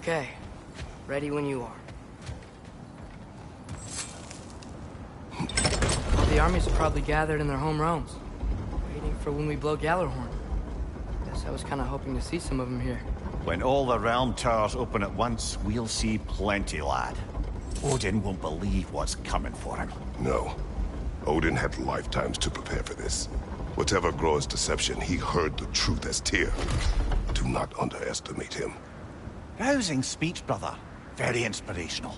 Okay. Ready when you are. Well, the armies are probably gathered in their home realms, waiting for when we blow Gallarhorn. Guess I was kind of hoping to see some of them here. When all the realm towers open at once, we'll see plenty, lad. Odin won't believe what's coming for him. No. Odin had lifetimes to prepare for this. Whatever Groa's deception, he heard the truth as Tyr. Do not underestimate him. Rousing speech, brother. Very inspirational.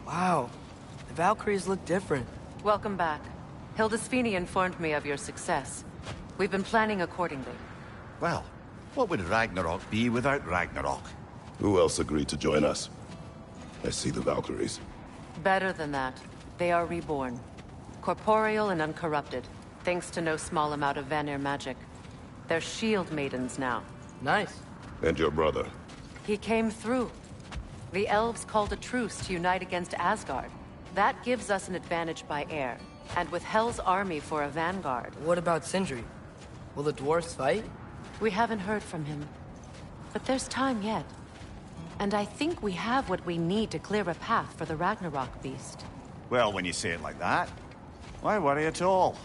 Wow. The Valkyries look different. Welcome back. Hildisfini informed me of your success. We've been planning accordingly. Well, what would Ragnarok be without Ragnarok? Who else agreed to join us? I see the Valkyries. Better than that. They are reborn. Corporeal and uncorrupted, thanks to no small amount of Vanir magic. They're shield maidens now. Nice. And your brother? He came through. The elves called a truce to unite against Asgard. That gives us an advantage by air, and with Hell's army for a vanguard. What about Sindri? Will the dwarves fight? We haven't heard from him. But there's time yet. And I think we have what we need to clear a path for the Ragnarok beast. Well, when you say it like that, why worry at all?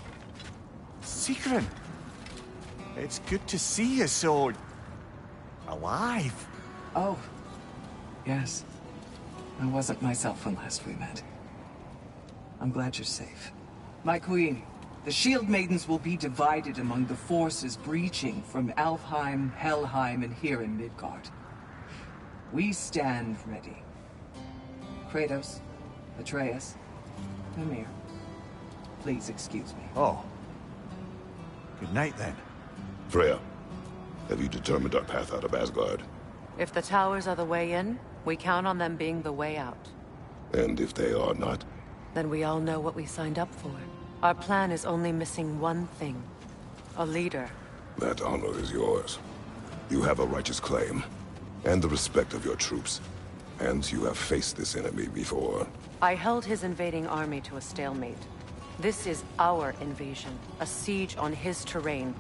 Secret! It's good to see you so... alive. Oh. Yes. I wasn't myself when last we met. I'm glad you're safe. My queen, the Shield Maidens will be divided among the forces breaching from Alfheim, Helheim, and here in Midgard. We stand ready. Kratos, Atreus, Mimir, please excuse me. Oh. Good night, then. Freya, have you determined our path out of Asgard? If the towers are the way in, we count on them being the way out. And if they are not? Then we all know what we signed up for. Our plan is only missing one thing. A leader. That honor is yours. You have a righteous claim, and the respect of your troops. And you have faced this enemy before. I held his invading army to a stalemate. This is our invasion, a siege on his terrain.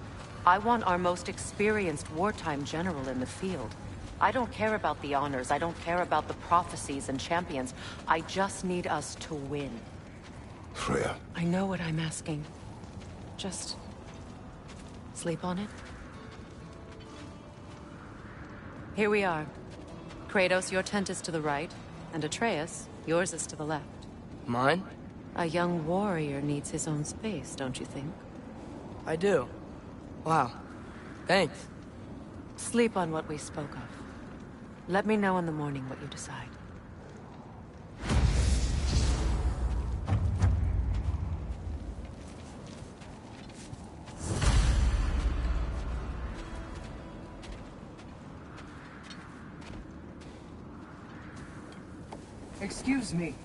I want our most experienced wartime general in the field. I don't care about the honors, I don't care about the prophecies and champions. I just need us to win. Freya. I know what I'm asking. Just... sleep on it? Here we are. Kratos, your tent is to the right, and Atreus, yours is to the left. Mine? A young warrior needs his own space, don't you think? I do. Wow. Thanks. Sleep on what we spoke of. Let me know in the morning what you decide. Excuse me.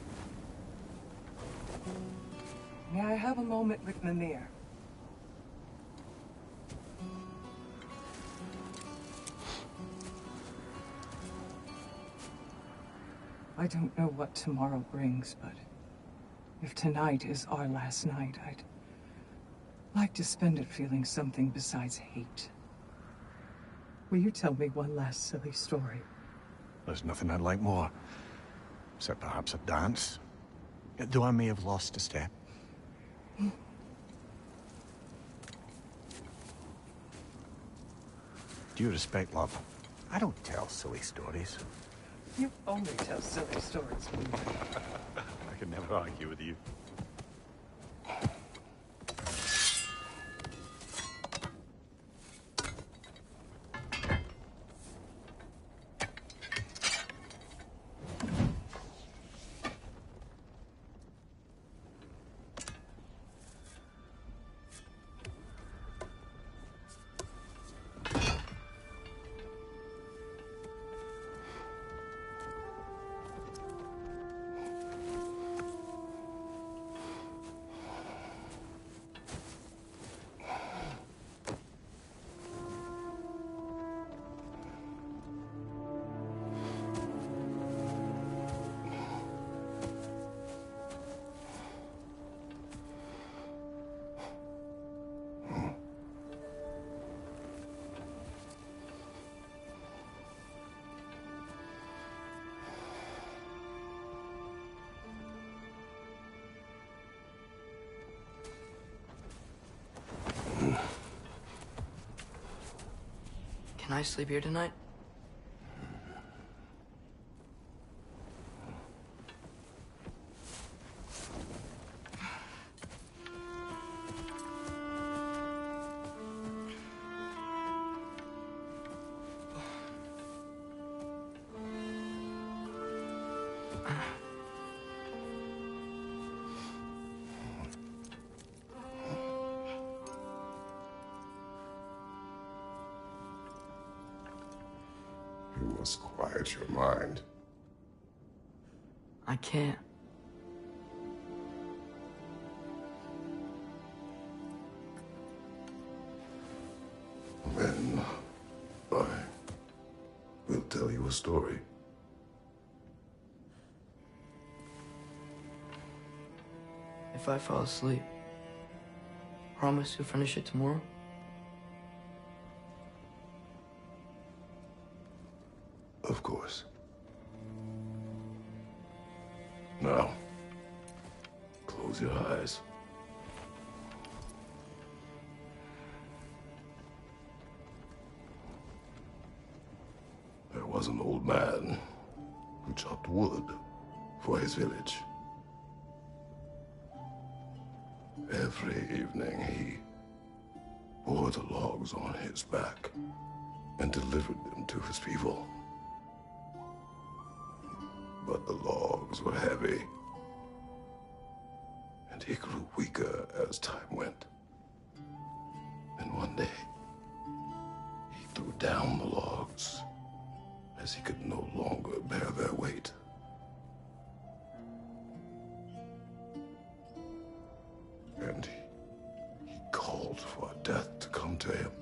May I have a moment with Mimir? I don't know what tomorrow brings, but if tonight is our last night, I'd like to spend it feeling something besides hate. Will you tell me one last silly story? There's nothing I'd like more. Except perhaps a dance. Though I may have lost a step. Due respect, love, I don't tell silly stories. You only tell silly stories. I can never argue with you. Can I sleep here tonight? You must quiet your mind. I can't. Then I will tell you a story. If I fall asleep, promise to finish it tomorrow? Of course. Now, close your eyes. There was an old man who chopped wood for his village. Every evening he bore the logs on his back and delivered them to his people. But the logs were heavy, and he grew weaker as time went. And one day, he threw down the logs as he could no longer bear their weight. And he called for death to come to him.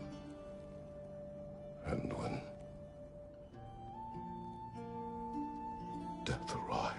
And when death arrived,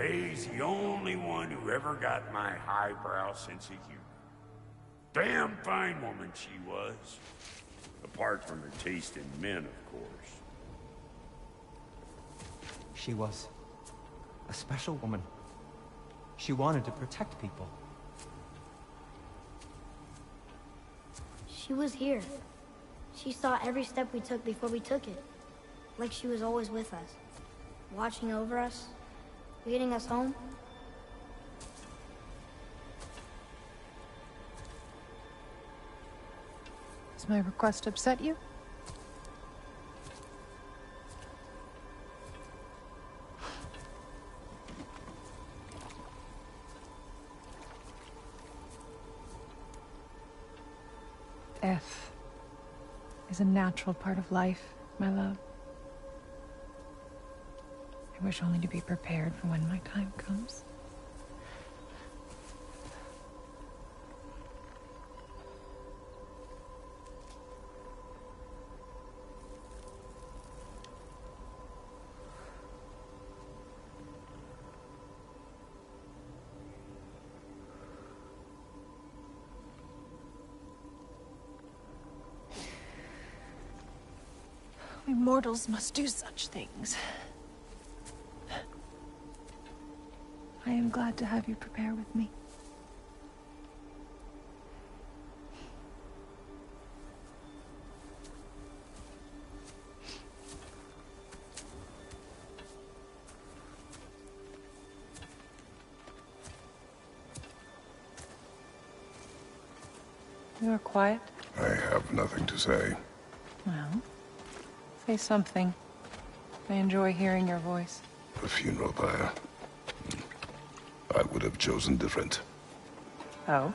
He's the only one who ever got my highbrow sense of humor. Damn fine woman she was. Apart from her taste in men, of course. She was a special woman. She wanted to protect people. She was here. She saw every step we took before we took it. Like she was always with us. Watching over us. Leading us home. Does my request upset you? Death is a natural part of life, my love. I wish only to be prepared for when my time comes. We mortals must do such things. I am glad to have you prepare with me. You are quiet. I have nothing to say. Well, say something. I enjoy hearing your voice. The funeral pyre. I would have chosen different. Oh?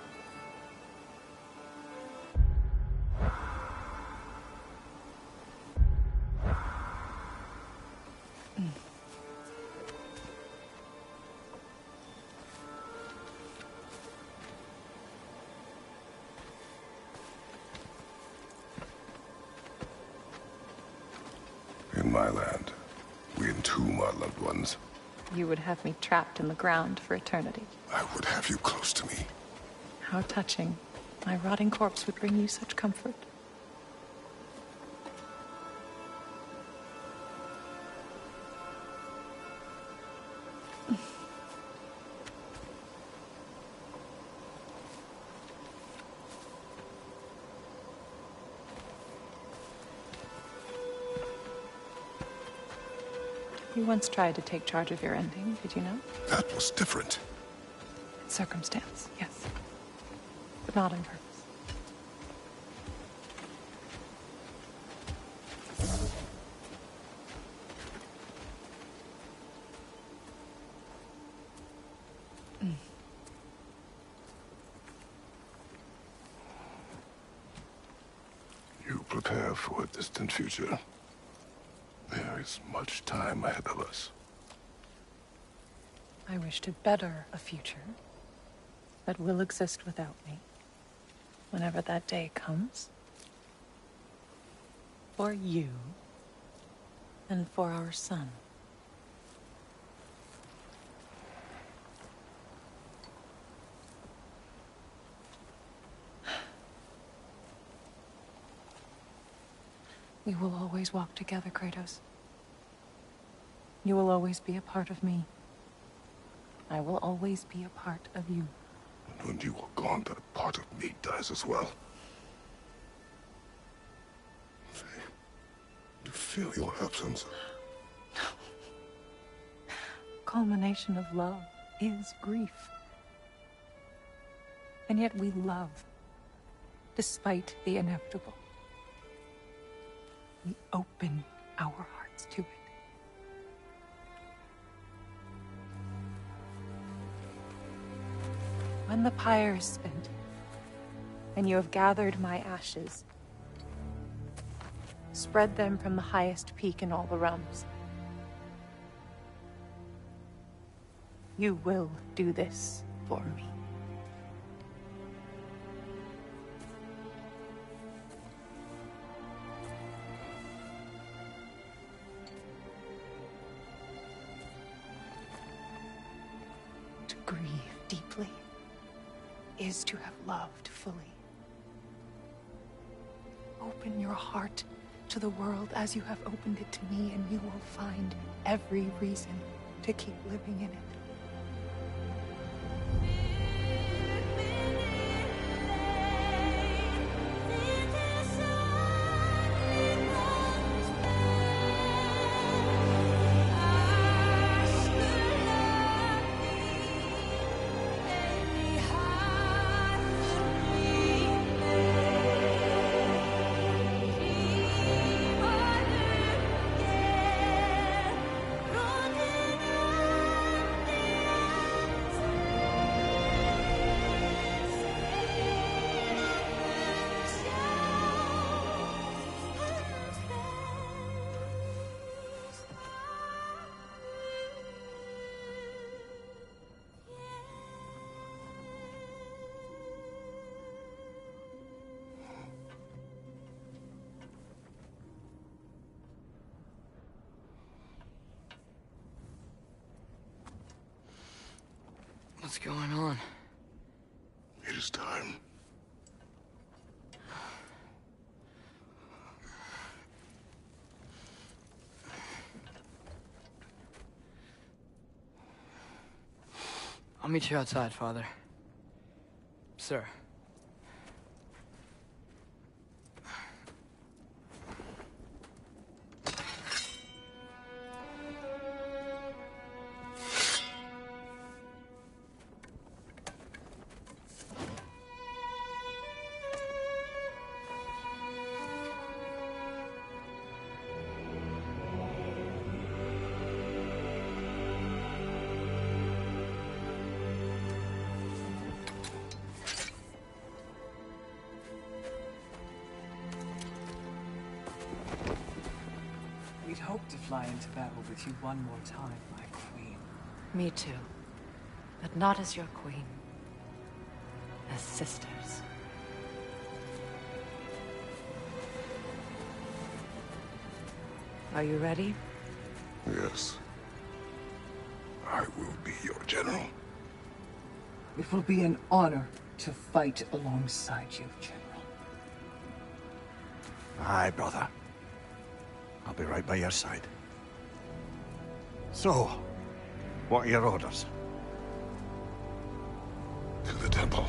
In my land, we entomb our loved ones. You would have me trapped in the ground for eternity. I would have you close to me. How touching. My rotting corpse would bring you such comfort. You once tried to take charge of your ending, did you know? That was different. Circumstance, yes. But not on purpose. You prepare for a distant future. There is much time ahead of us. I wish to better a future that will exist without me, whenever that day comes. For you, and for our son. We will always walk together, Kratos. You will always be a part of me. I will always be a part of you. And when you are gone, that part of me dies as well. To feel your absence. Culmination of love is grief. And yet we love, despite the inevitable. We open our hearts to it. When the pyre is spent, and you have gathered my ashes, spread them from the highest peak in all the realms. You will do this for me. To grieve deeply is to have loved fully. Open your heart to the world as you have opened it to me, and you will find every reason to keep living in it. What's going on? It is time. I'll meet you outside, Father. Sir. fly into battle with you one more time, my queen. Me too. But not as your queen. As sisters. Are you ready? Yes. I will be your general. It will be an honor to fight alongside you, General. Aye, brother. I'll be right by your side. So, what are your orders? To the temple.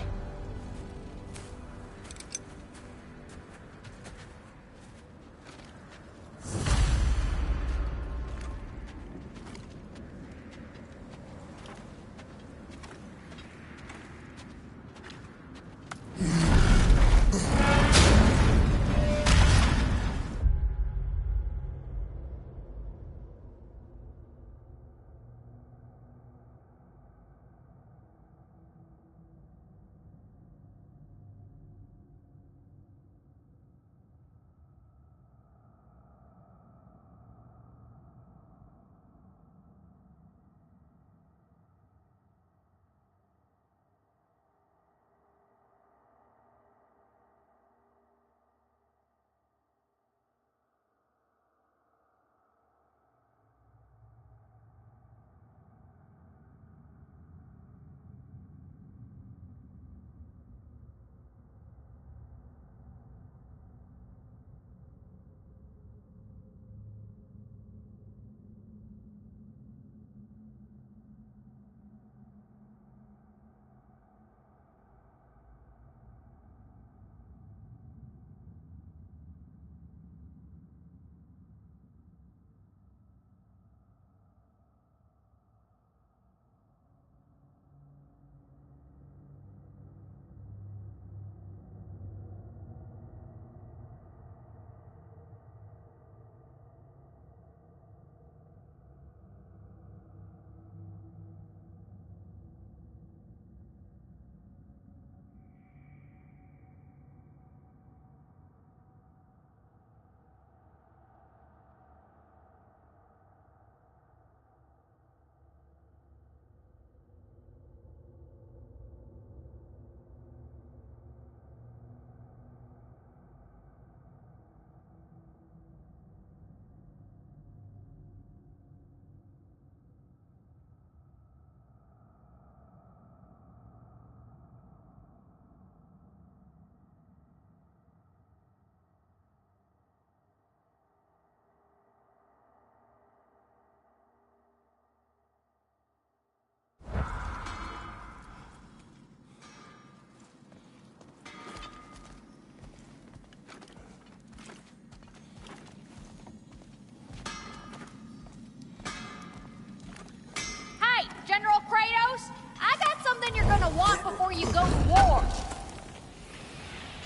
General Kratos, I got something you're gonna want before you go to war.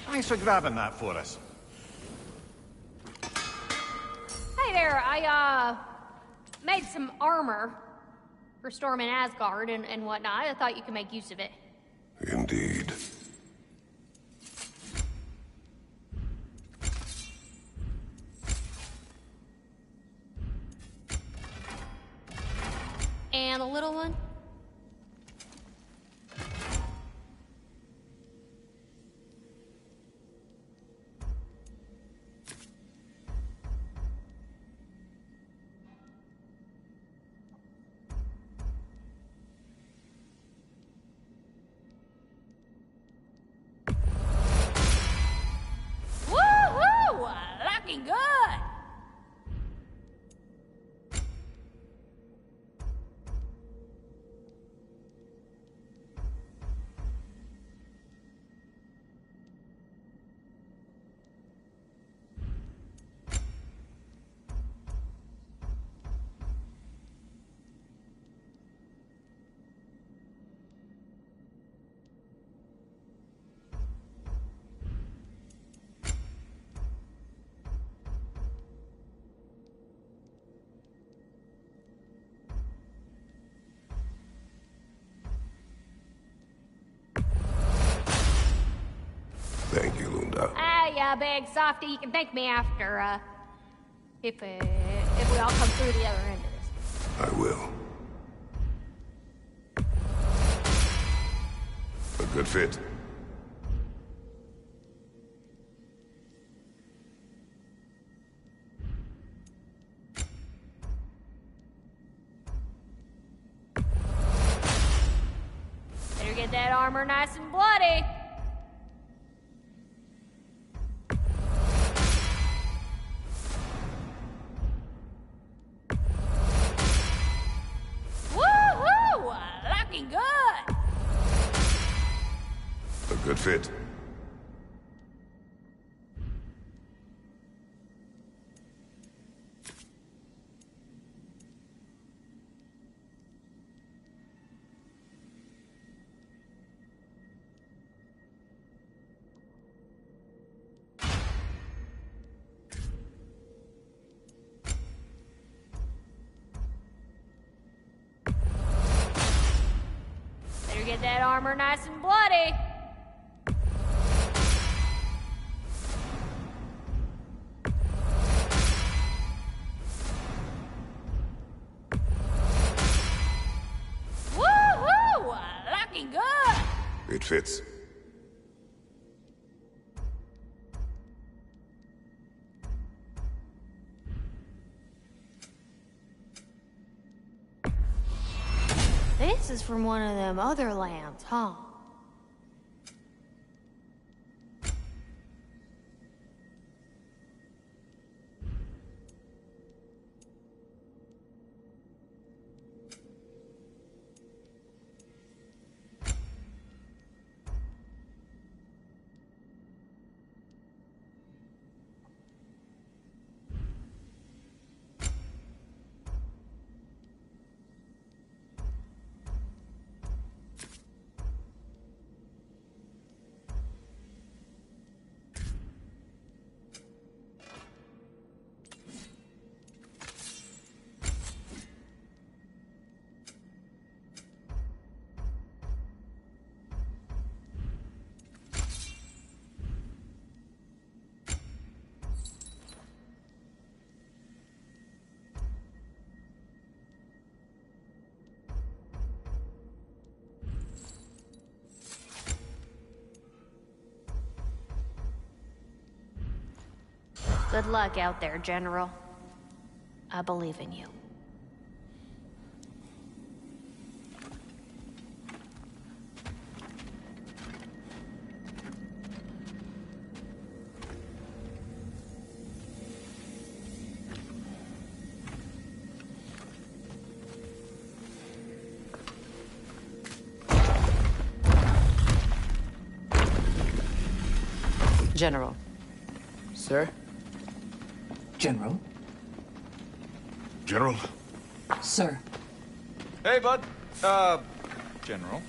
Thanks for grabbing that for us. Hey there, I, made some armor for storming Asgard and whatnot. I thought you could make use of it. Indeed. And the little one? Woohoo! Looking good! Thank you, Lunda. Ah, yeah, big softy. You can thank me after, if it if we all come through the other end of this. I will. A good fit. Better get that armor nice and bloody. Woo-hoo! Looking good. A good fit. Better get that armor nice and bloody. Woo-hoo! Looking good. It fits. This is from one of them other lands, huh? Good luck out there, General. I believe in you. General. Sir? General? General? Sir. Hey, bud. General.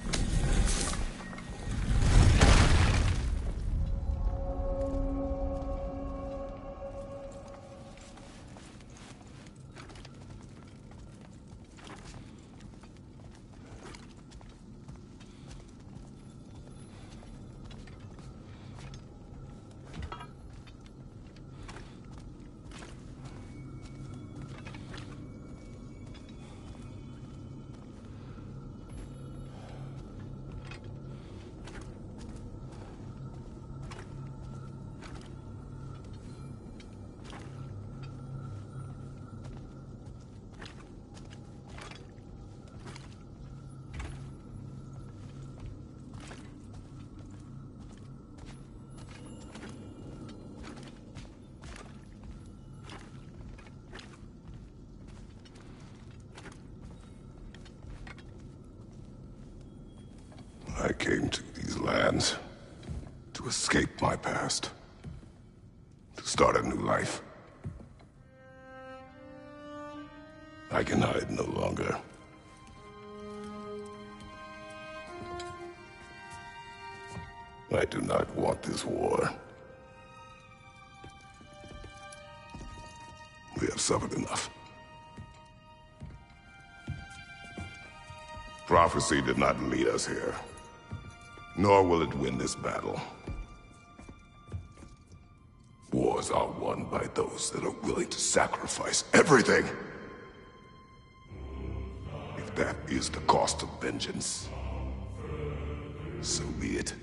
I came to these lands to escape my past, to start a new life. I can hide no longer. I do not want this war. We have suffered enough. Prophecy did not lead us here, nor will it win this battle. War wars are won by those that are willing to sacrifice everything. If that is the cost of vengeance, so be it.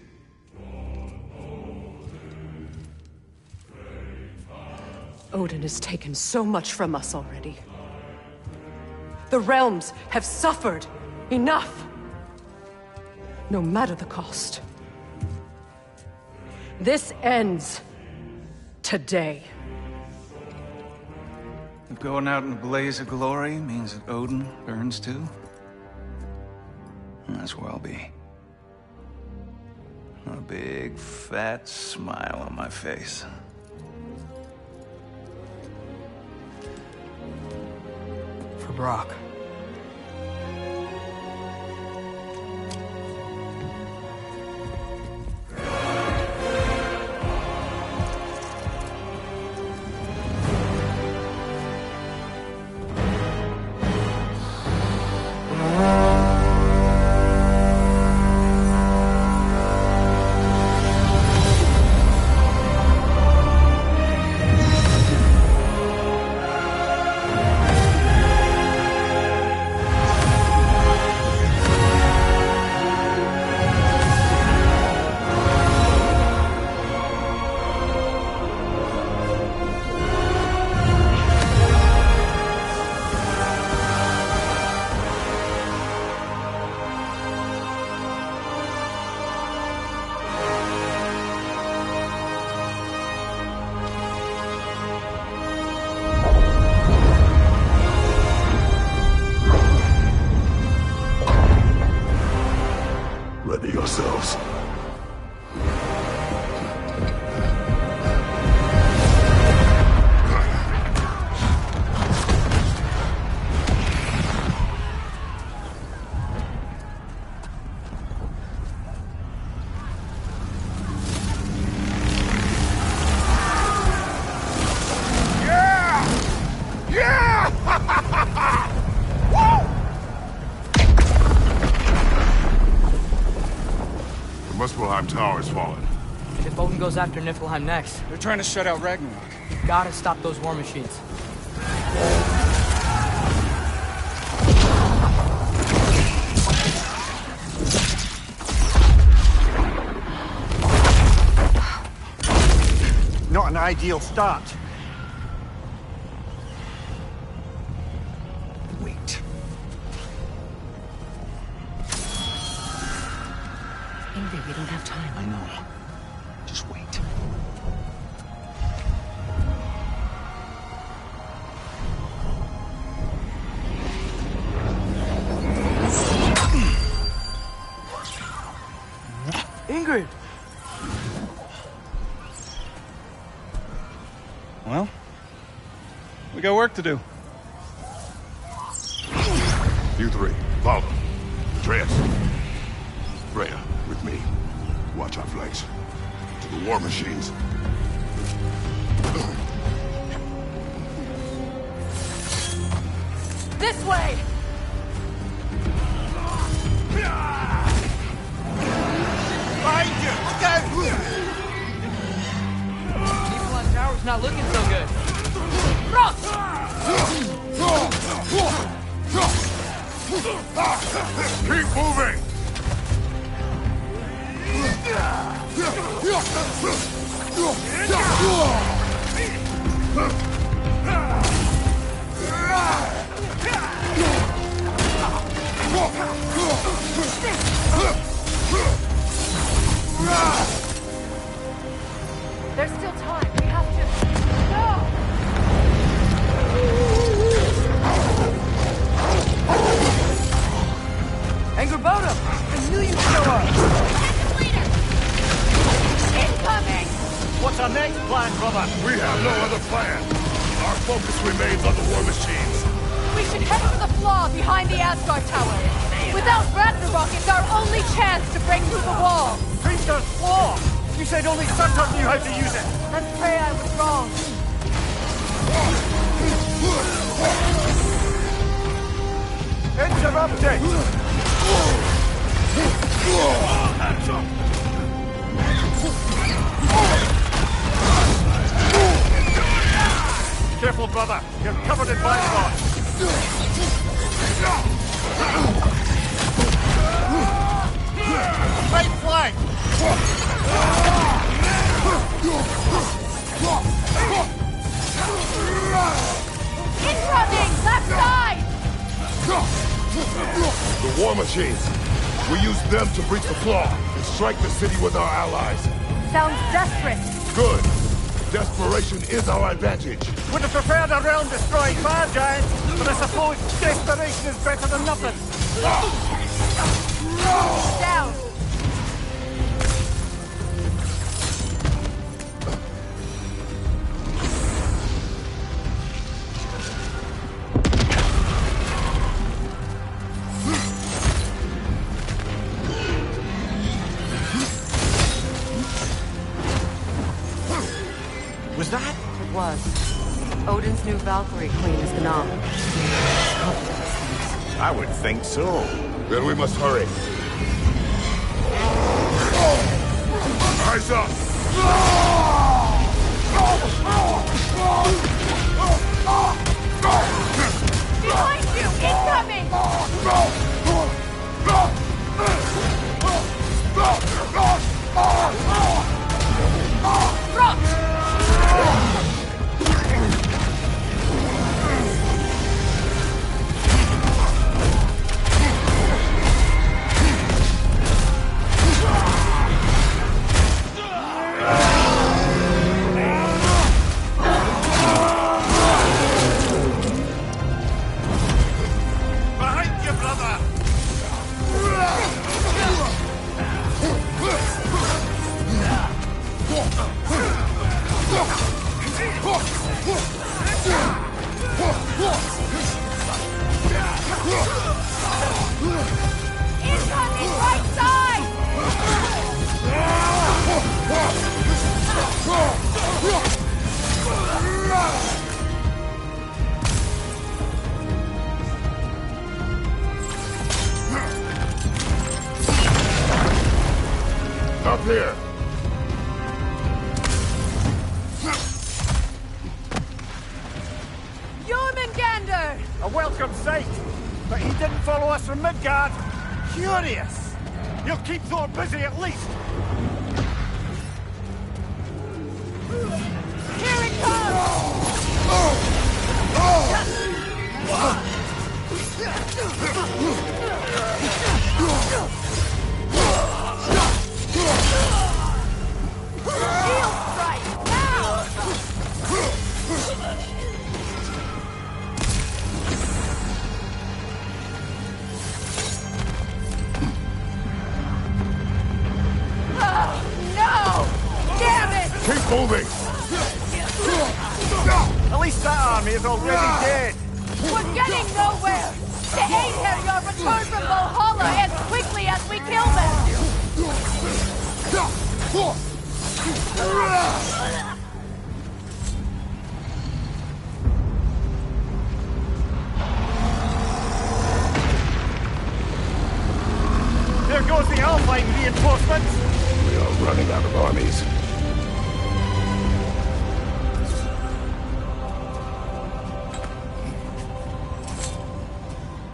Odin has taken so much from us already. The realms have suffered enough. No matter the cost. This ends today. If going out in a blaze of glory means that Odin burns too, that's where I'll be. A big, fat smile on my face. For Brock. Ready yourselves. The Muspelheim Tower has fallen. If Odin goes after Niflheim next, They're trying to shut out Ragnarok. we've gotta stop those war machines. Not an ideal start. Wait. Ingrid, we don't have time. I know. Just wait. Ingrid! Well, we got work to do. You three, follow. Atreus. Freya, with me. Watch our flanks. To the war machines. This way! Behind you! Look out! Niflheim Tower's not looking so good. Keep moving! There's still time. We have to... No! Angrboda! I knew you'd show up! Incoming! What's our next plan, brother? We have no other plan. Our focus remains on the war machines. We should head for the flaw behind the Asgard Tower. Without Ragnarok, it's our only chance to break through the wall. Hringer's flaw! You said only Surtur knew how to use it! I'm afraid I was wrong. Interrupting! brother. You're covered in black. Right flank! Incoming! Left side! The war machines. We use them to breach the flaw and strike the city with our allies. Sounds desperate. Good. Desperation is our advantage. Would have preferred a realm-destroying fire giant, but I suppose desperation is better than nothing. Down. Was that? It was. Odin's new Valkyrie queen is Gnom. I would think so. Then we must hurry. Eyes up! Behind you! Incoming! Behind you, brother! Incoming right side! Up here! Jormungandr! A welcome sight, but he didn't follow us from Midgard. Curious. He'll keep Thor busy at least. Here it comes! Shield strike! Now! Oh, no! Damn it! Keep moving! At least that army is already dead. We're getting nowhere! The Einherjar return from Valhalla as quickly as we kill them! There goes the Alpine reinforcements. We are running out of armies.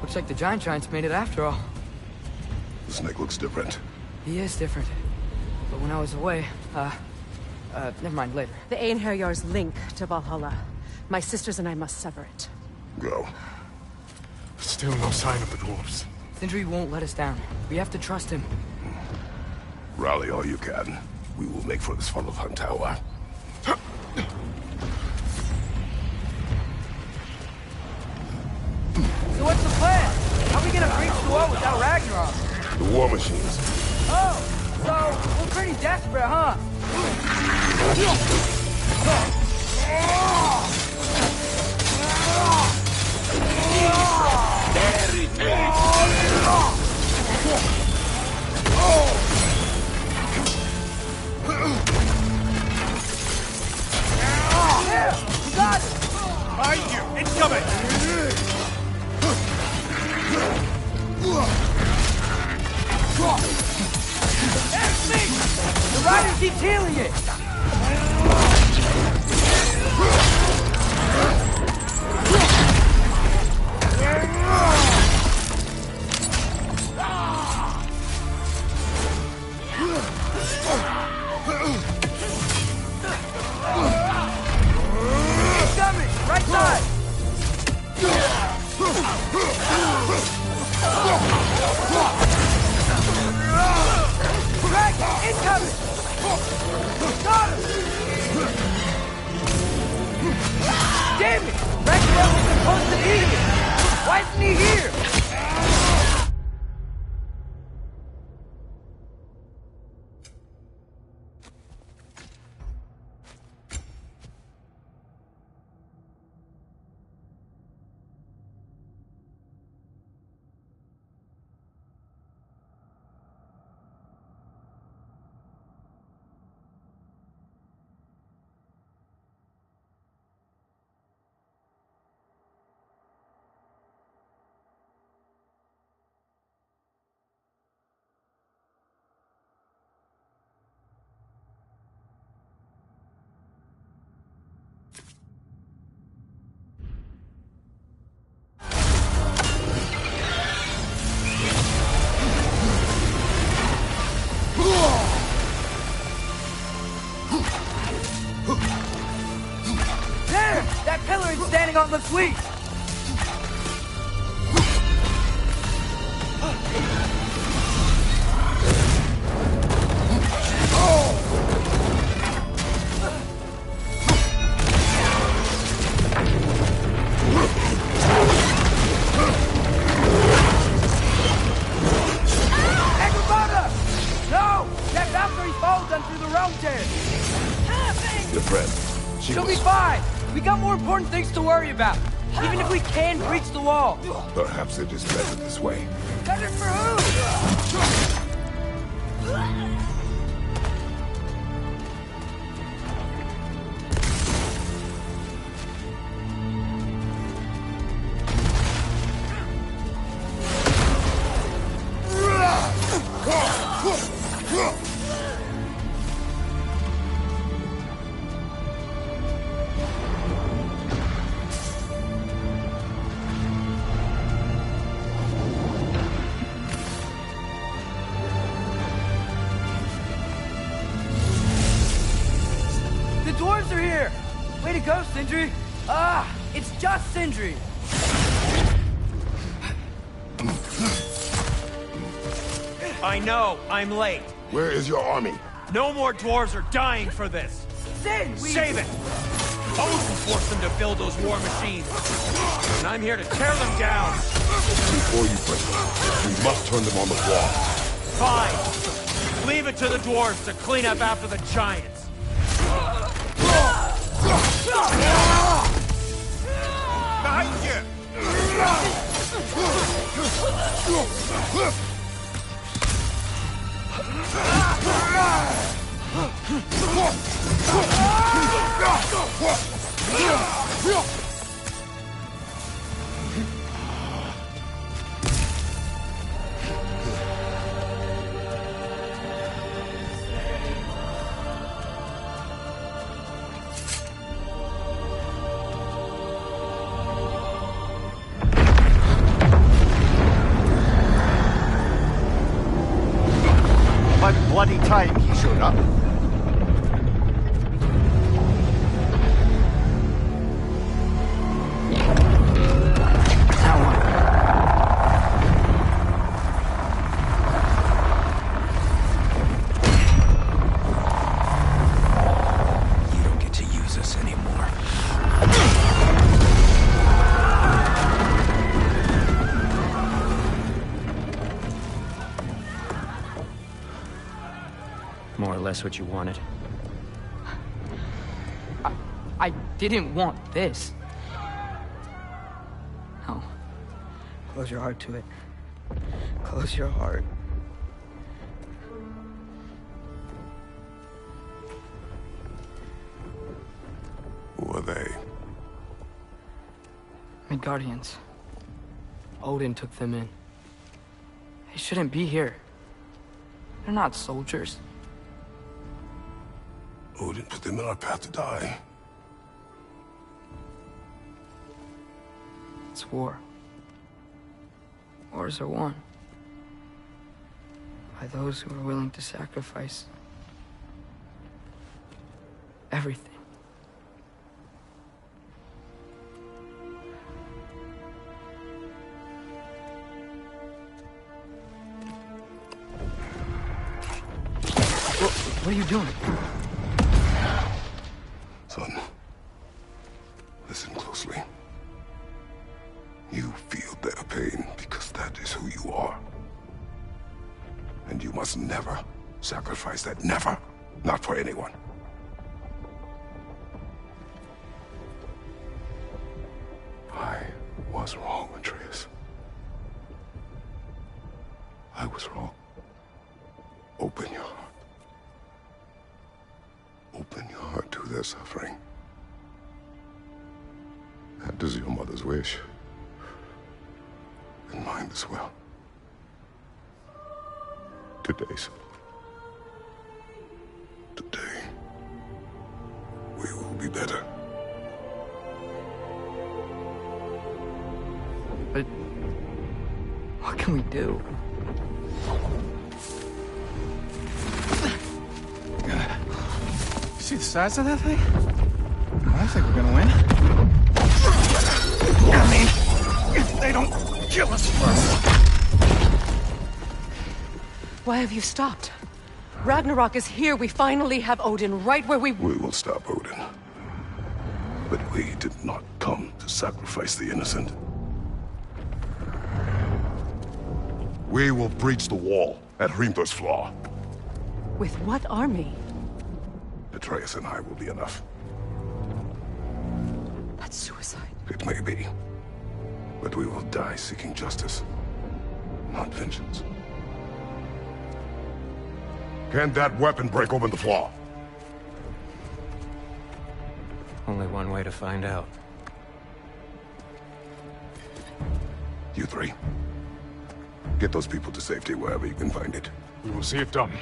Looks like the Giants made it after all. The snake looks different. He is different. But when I was away, never mind, later. The Einherjar's link to Valhalla. My sisters and I must sever it. Go. Still no sign of the dwarves. Sindri won't let us down. We have to trust him. Rally all you can. We will make for this funnel hunt tower. So what's the plan? How are we gonna breach the wall without Ragnarok? The war machines. Oh, so we're pretty desperate, huh? Yeah, you got it! Behind you! Incoming! It's me! The rider keeps healing it! Incoming! Right side! Greg! Incoming! Got him! Damn it! Ragnarok was supposed to be here! Why isn't he here? There! That pillar is standing on the fleet! No! That Valkyrie falls done through the realm tear! Your friend. She'll be fine! We got more important things to worry about! Even if we can breach the wall! Perhaps it is better this way. Better for who? The dwarves are here! Way to go, Sindri! Ah, it's just Sindri! I know, I'm late. Where is your army? No more dwarves are dying for this. Sin! Save it! Odin forced them to build those war machines. And I'm here to tear them down. Before you break them, you must turn them on the wall. Fine. Leave it to the dwarves to clean up after the giants. Behind you! About bloody time he showed up. You don't get to use us anymore. More or less what you wanted. I didn't want this. No. Close your heart to it. Close your heart. Who are they? Midgardians. Odin took them in. They shouldn't be here. They're not soldiers. Odin put them in our path to die. It's war. Wars are won by those who are willing to sacrifice everything. What are you doing? Son, listen closely. You feel their pain because that is who you are. And you must never sacrifice that. Never. Not for anyone. I was wrong, Atreus. I was wrong. Open your heart. Open your heart to their suffering. That is your mother's wish. And mine as well. Today's. Today, we will be better. But what can we do? See the size of that thing? I think we're gonna win. I mean, if they don't kill us first. Why have you stopped? Ragnarok is here. We finally have Odin right where we will stop Odin. But we did not come to sacrifice the innocent. We will breach the wall at Hrimthur's Flaw. With what army? Atreus and I will be enough. That's suicide. It may be. But we will die seeking justice, not vengeance. Can that weapon break open the flaw? Only one way to find out. You three. Get those people to safety wherever you can find it. We will see it done.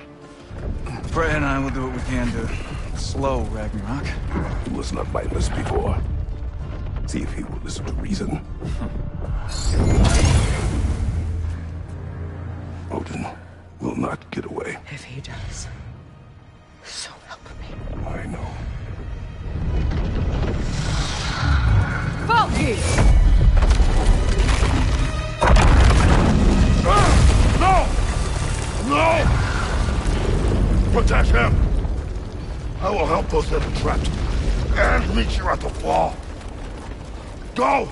Freya and I will do what we can to slow Ragnarok. He was not mindless before. See if he will listen to reason. Odin will not get away. If he does, so help me. I know. Valky! No! No! Protect him! I will help those that are trapped. And meet you at the flaw. Go!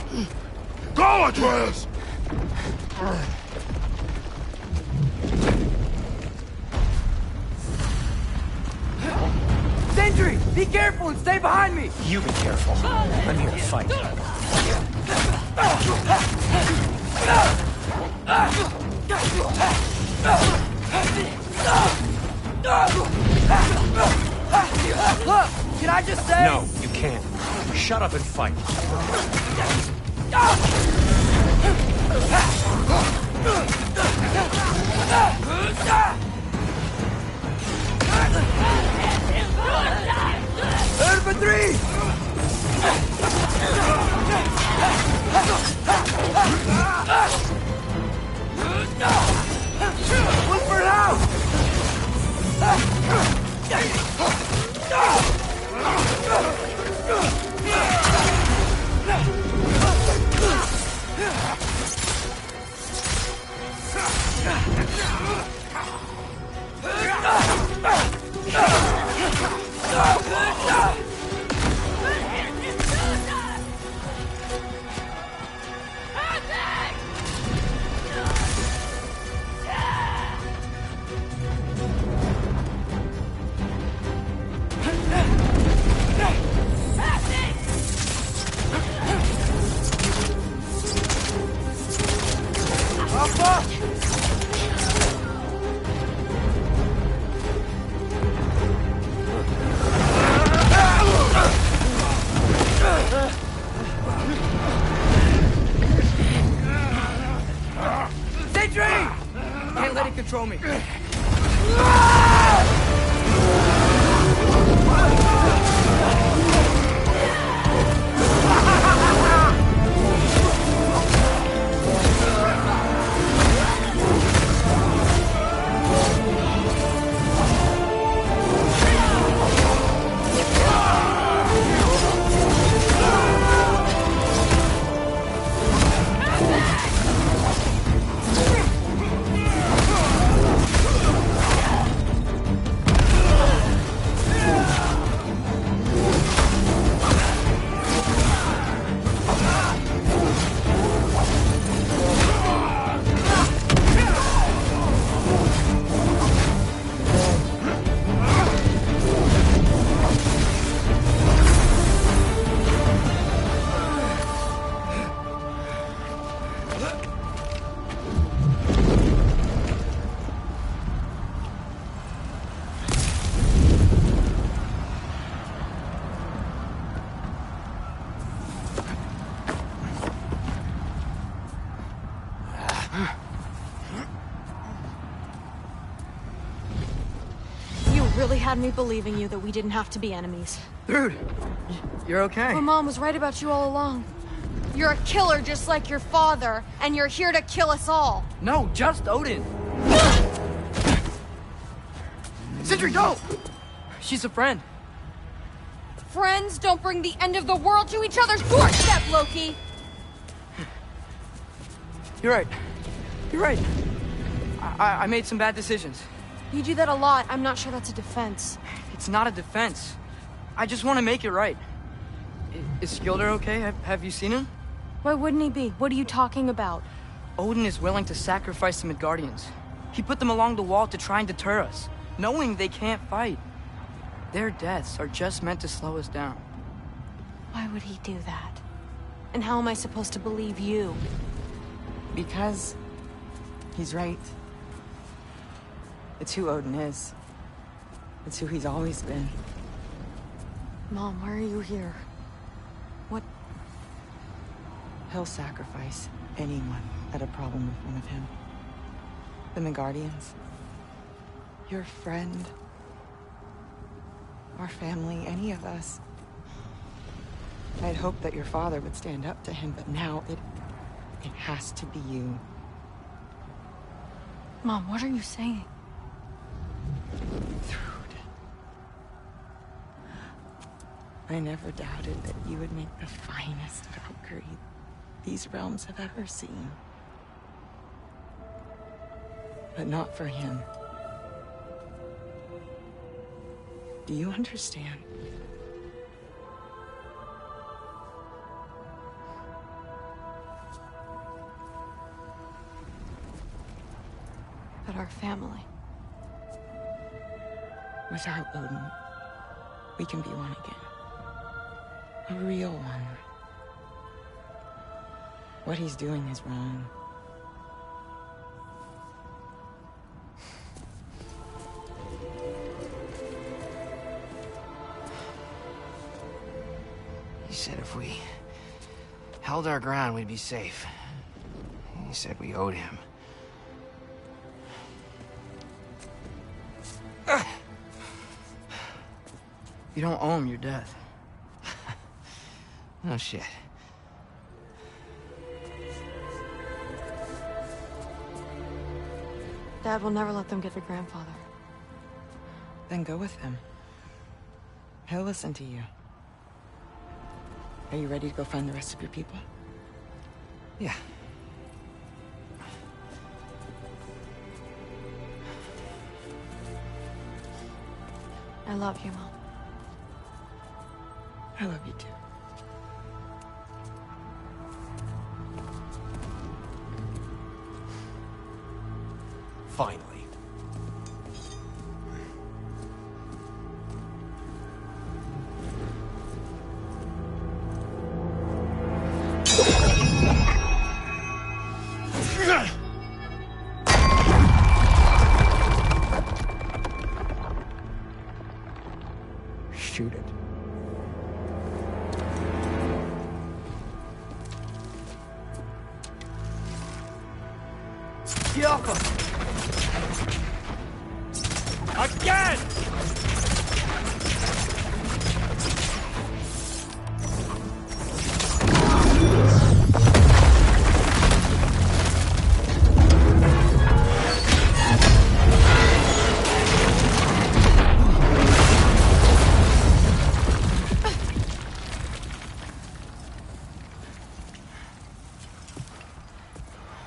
Go, Atreus! Sentry! Be careful and stay behind me! You be careful. I'm here to fight. Look! Can I just say... No, you can't. Shut up and fight. Third for three! One for now! Really had me believing you that we didn't have to be enemies. Dude, you're okay. My mom was right about you all along. You're a killer just like your father, and you're here to kill us all. No, just Odin. Sindri, go! She's a friend. Friends don't bring the end of the world to each other's doorstep, Loki! You're right. You're right. I made some bad decisions. You do that a lot. I'm not sure that's a defense. It's not a defense. I just want to make it right. Is Skilder okay? Have you seen him? Why wouldn't he be? What are you talking about? Odin is willing to sacrifice the Midgardians. He put them along the wall to try and deter us, knowing they can't fight. Their deaths are just meant to slow us down. Why would he do that? And how am I supposed to believe you? Because he's right. It's who Odin is. It's who he's always been. Mom, why are you here? What? He'll sacrifice anyone at a problem in front of him. The Midgardians. Your friend. Our family, any of us. I'd hoped that your father would stand up to him, but now it has to be you. Mom, what are you saying? I never doubted that you would make the finest Valkyrie these realms have ever seen. But not for him. Do you understand? But our family. Without Odin, we can be one again. A real one. What he's doing is wrong. He said if we held our ground, we'd be safe. He said we owed him. You don't owe him your death. No shit. Dad will never let them get their grandfather. Then go with him. He'll listen to you. Are you ready to go find the rest of your people? Yeah. I love you, Mom. I love you too. Finally. Shoot it. Again!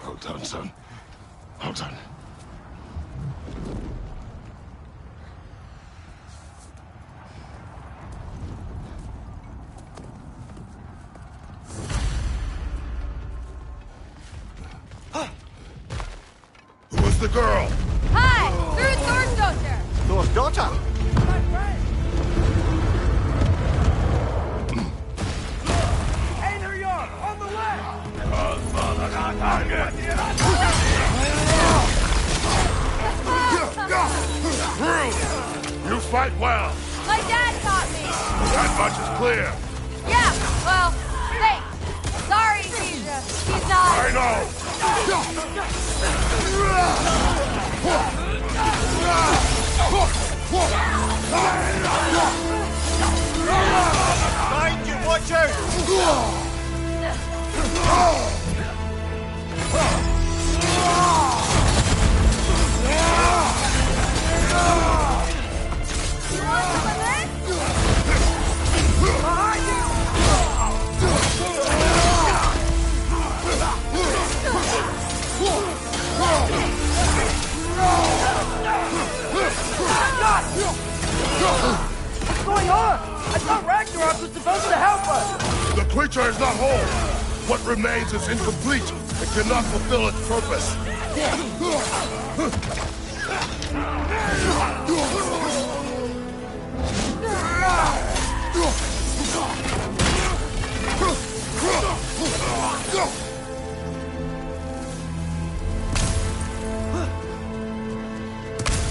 Well done, son. Well done. Who was the girl? Hi! Through Thor's daughter! Thor's daughter? Hey, there you are! On the way! You fight well. My dad taught me! That much is clear. Yeah, well, thanks. Sorry, Deja. He's not... I know. Behind you, watch out! What's going on? I thought Ragnarok was supposed to help us! The creature is not whole. What remains is incomplete. It cannot fulfill its purpose.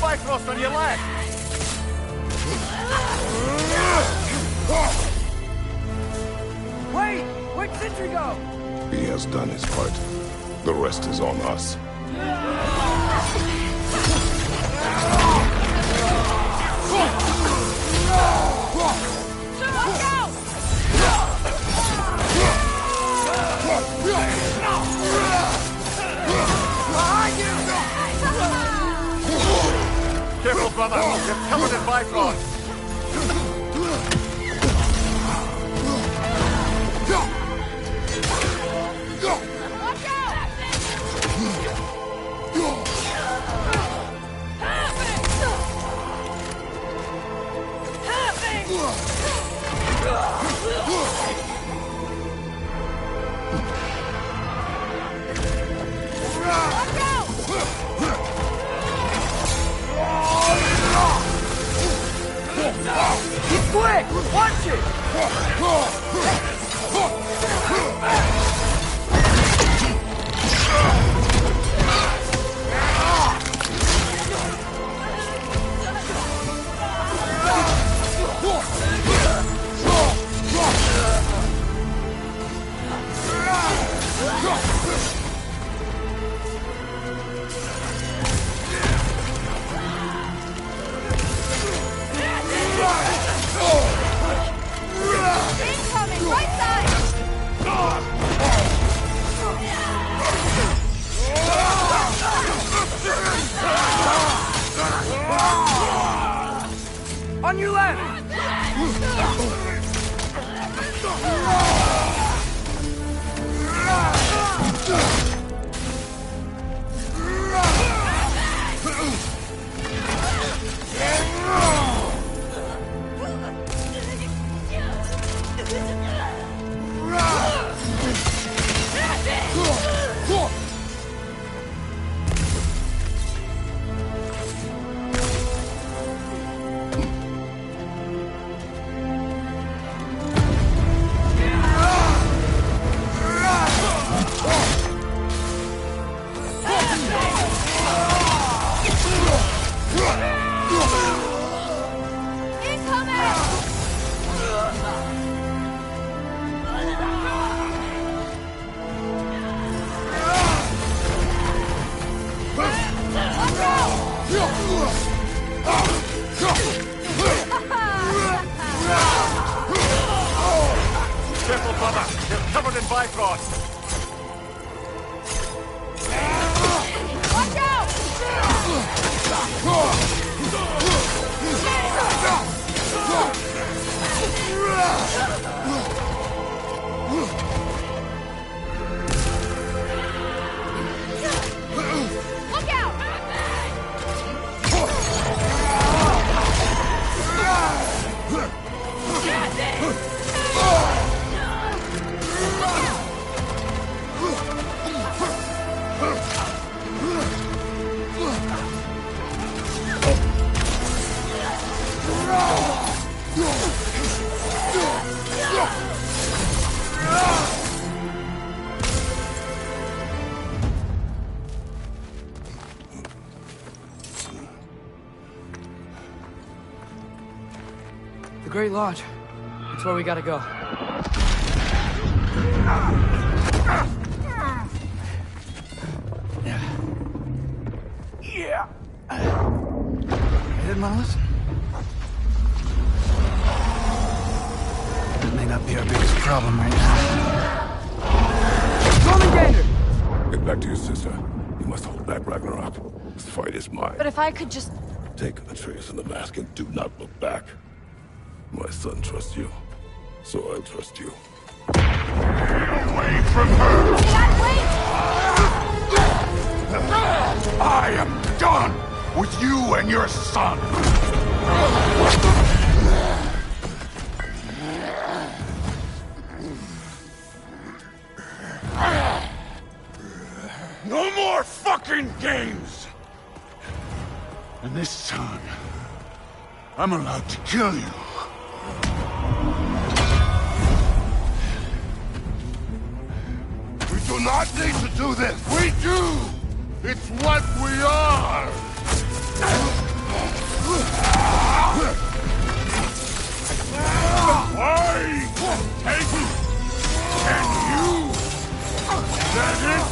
Bifrost on your left! Wait! Where'd Sentry go? He has done his part. The rest is on us. Careful, brother! You're covered in Bifrost! He's quick! Watch it! Incoming, right side! On your left! Careful, brother! You're covered in Bifrost! Watch out! Look out! The Great Lodge. It's where we gotta go. Yeah. Head, Mollis? to your sister. You must hold back Ragnarok. This fight is mine. But if I could just... Take Atreus and the mask and do not look back. My son trusts you, so I'll trust you. Away from her! I am done with you and your son! No more fucking games! And this time, I'm allowed to kill you. We do not need to do this! We do! It's what we are! I take it, and you, that it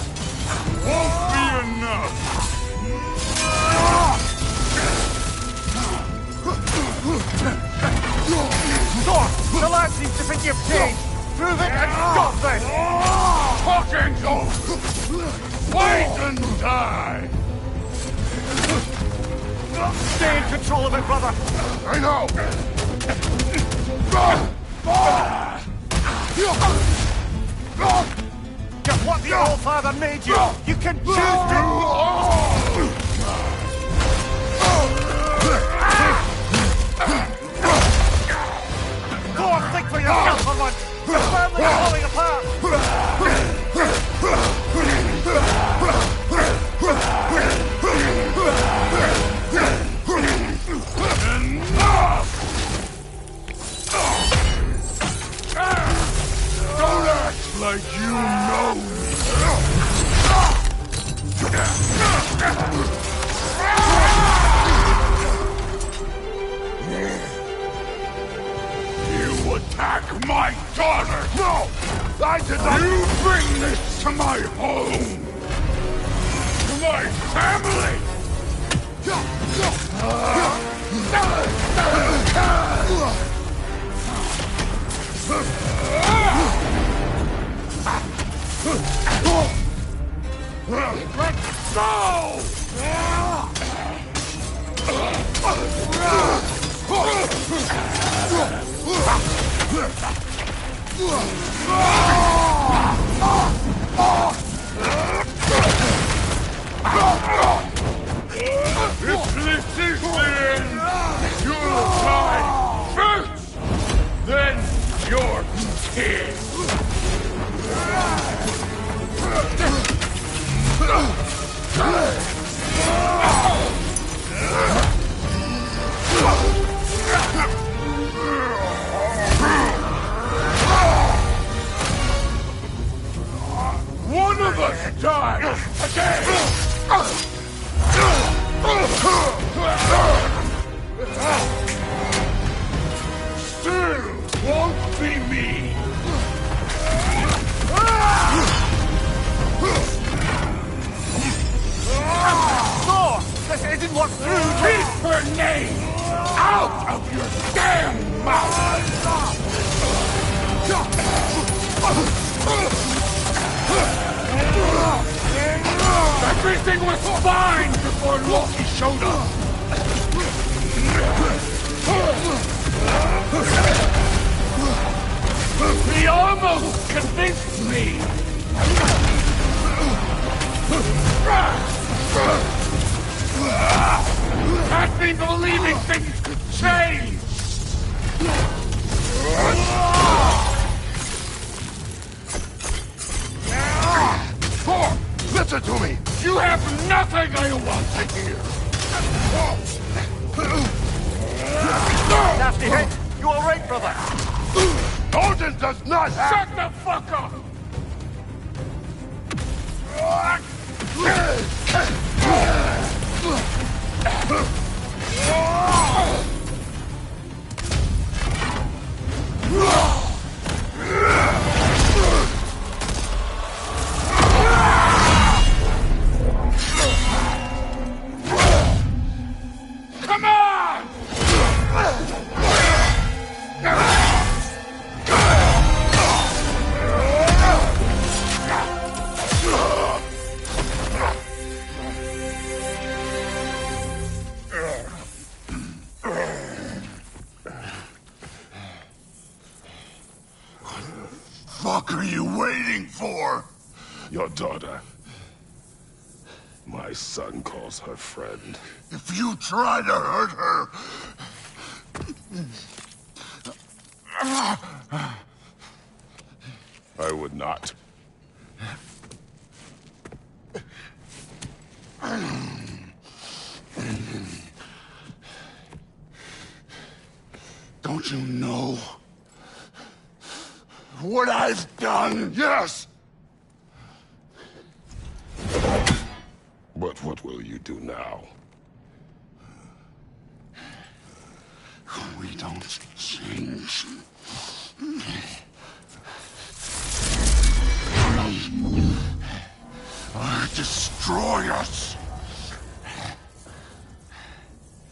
won't be enough. Thor, the lad seems to think you've changed. Prove it and stop this! Talking goes! Wait and die! Stay in control of it, brother! I know! Just what the All-Father made you! You can choose to... Thor, think for yourself for once! The family is falling apart! Enough! Don't act like you know me! You attack my daughter! No! I did not... You bring this to my home! To my family! Let's go! If this is the end, you'll die first, then your kid. One of us dies again! Still won't be me! Thor! This isn't what through... Keep her name out of your damn mouth! Everything was fine before Loki showed up! He almost convinced me! Had me believing things could change! Thor, listen to me! You have nothing I want to hear! Nasty hit! You alright, brother? Odin does not have... Shut the fuck up! Come on! fuck are you waiting for? Your daughter. My son calls her friend. If you try to hurt her... I would not. Don't you know what I've done? Yes! But what will you do now? We don't change. Or destroy us.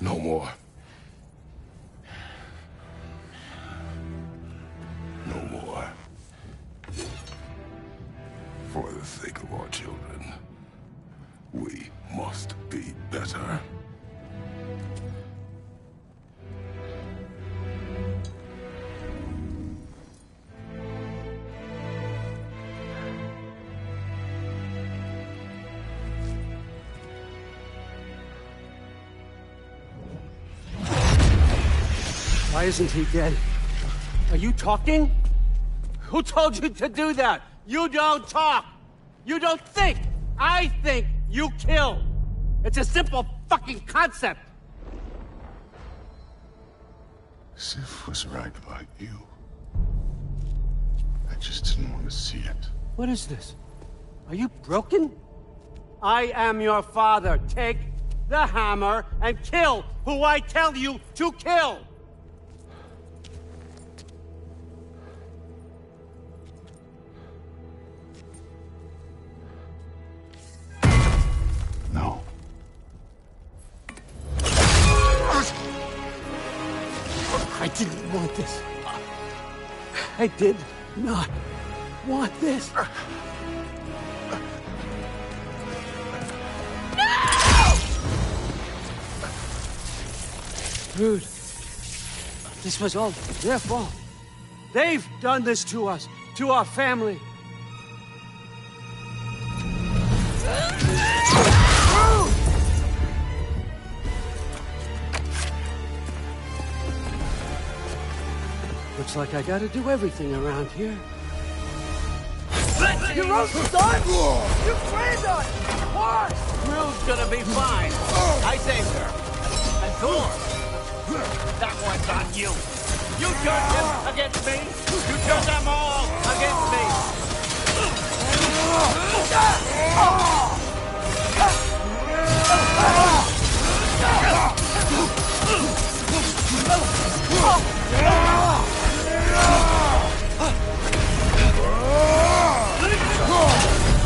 No more. No more. For the sake of our children, we must be better. Why isn't he dead? Are you talking? Who told you to do that? You don't talk! You don't think! I think you kill! It's a simple fucking concept! Sif was right about you. I just didn't want to see it. What is this? Are you broken? I am your father. Take the hammer and kill who I tell you to kill! No. I didn't want this. I did not want this. Dude, this was all their fault. They've done this to us, to our family. Looks like I gotta do everything around here. Your own son? You trained us! What? Rue's gonna be fine. I saved her. And Thor. That one's on you. You turned him against me. You turned them all against me.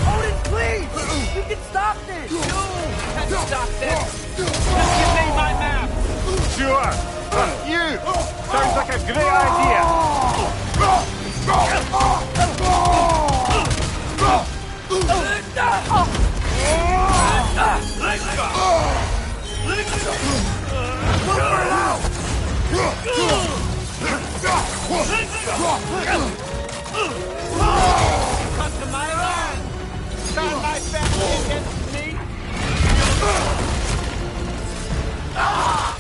Odin, please! You can stop this! You can stop this! Just give me my map! Sure! You! Sounds like a great idea! Come to my land! Turn my family against me!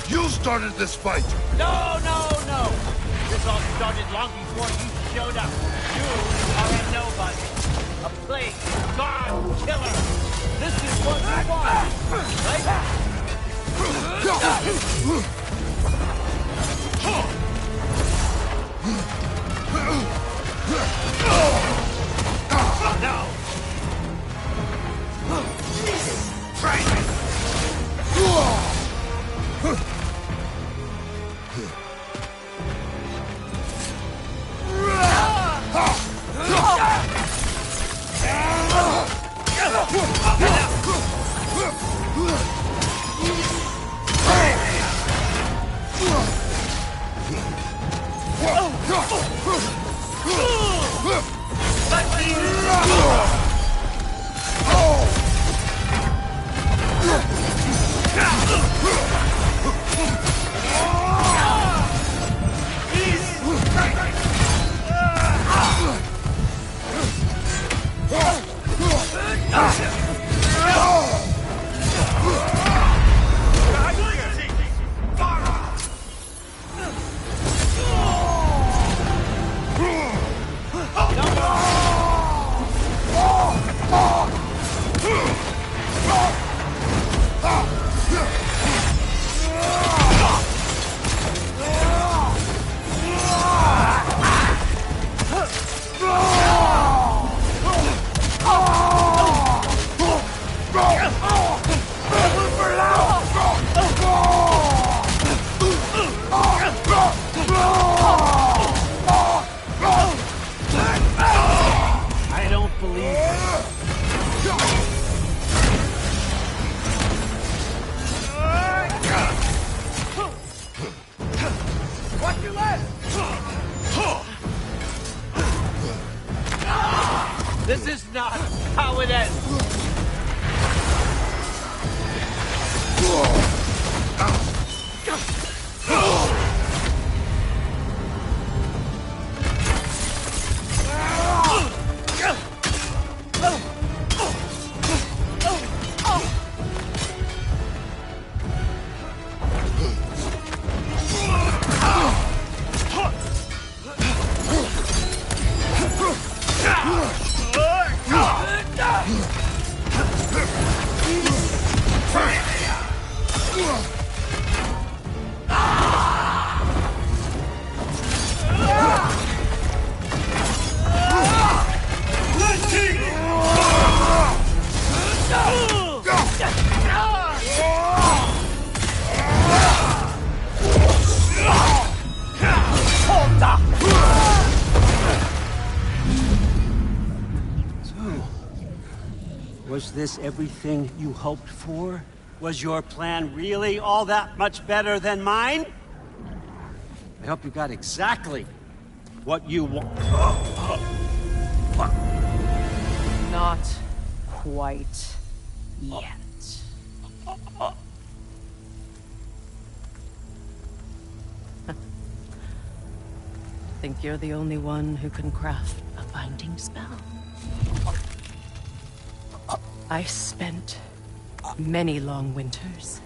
You started this fight! No, no, no! This all started long before you showed up. You are a nobody. A plague, god, killer. This is what you want, right? No! Try this! left! This is not how it ends. Was this everything you hoped for? Was your plan really all that much better than mine? I hope you got exactly what you want. Not quite yet. Think you're the only one who can craft a binding spell? I spent many long winters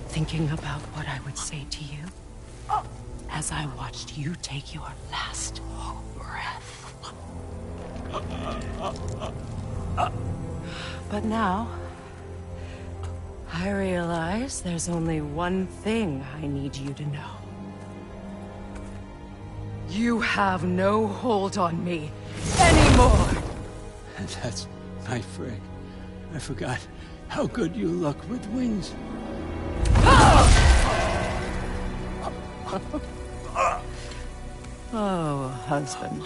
thinking about what I would say to you as I watched you take your last breath. But now, I realize there's only one thing I need you to know. You have no hold on me anymore! And that's my frig. I forgot how good you look with wings. Oh, husband.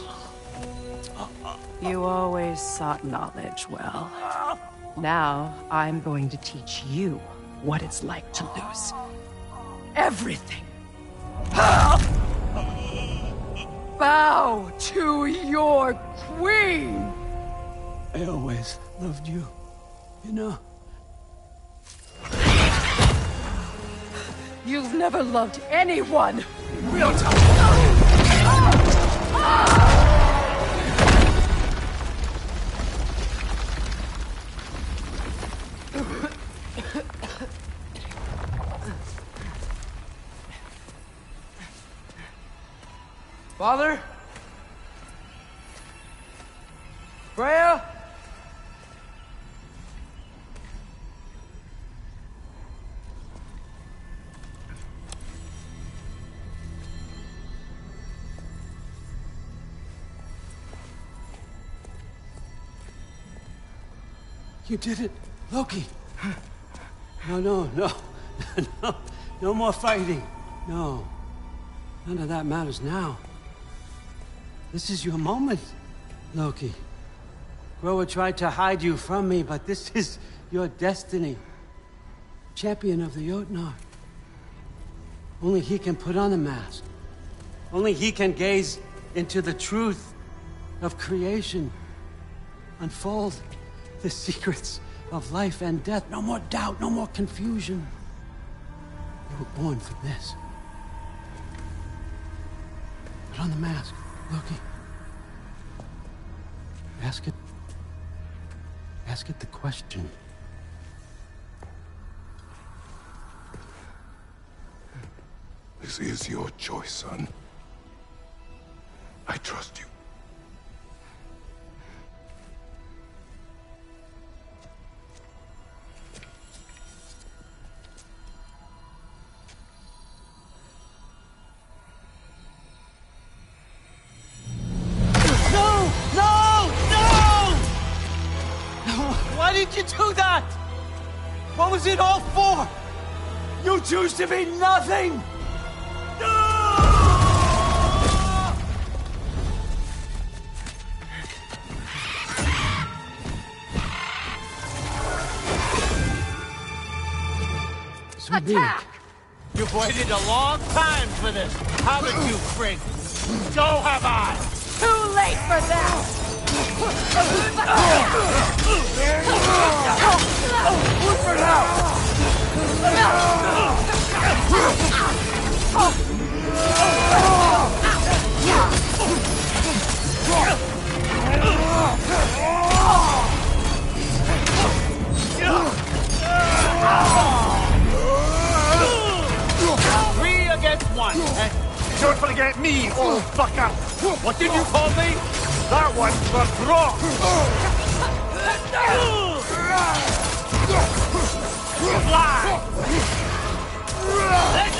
You always sought knowledge well. Now, I'm going to teach you what it's like to lose everything. Bow to your queen! I always loved you, you know. You've never loved anyone! Real talk! Father? Freya? You did it, Loki. No, no, no. No, no more fighting. No. None of that matters now. This is your moment, Loki. Groa tried to hide you from me, but this is your destiny. Champion of the Jotnar. Only he can put on the mask. Only he can gaze into the truth of creation. Unfold the secrets of life and death. No more doubt, no more confusion. You were born for this. Put on the mask, Loki. Ask it the question. This is your choice, son. I trust you. Why did you do that? What was it all for? You choose to be nothing! Attack! You've waited a long time for this. haven't you, friend? So have I. Too late for that! Whisper Three against one. Don't forget me, old fucker! What did you call me? That one's for Brock! Fly! Let's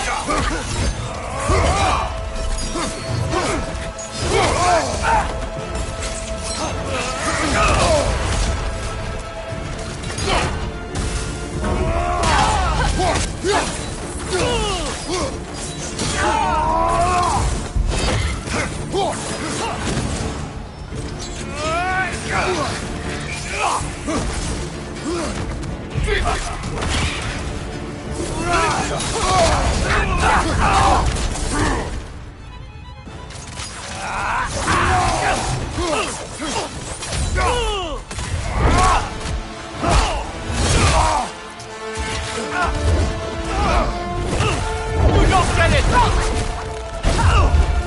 You don't get it!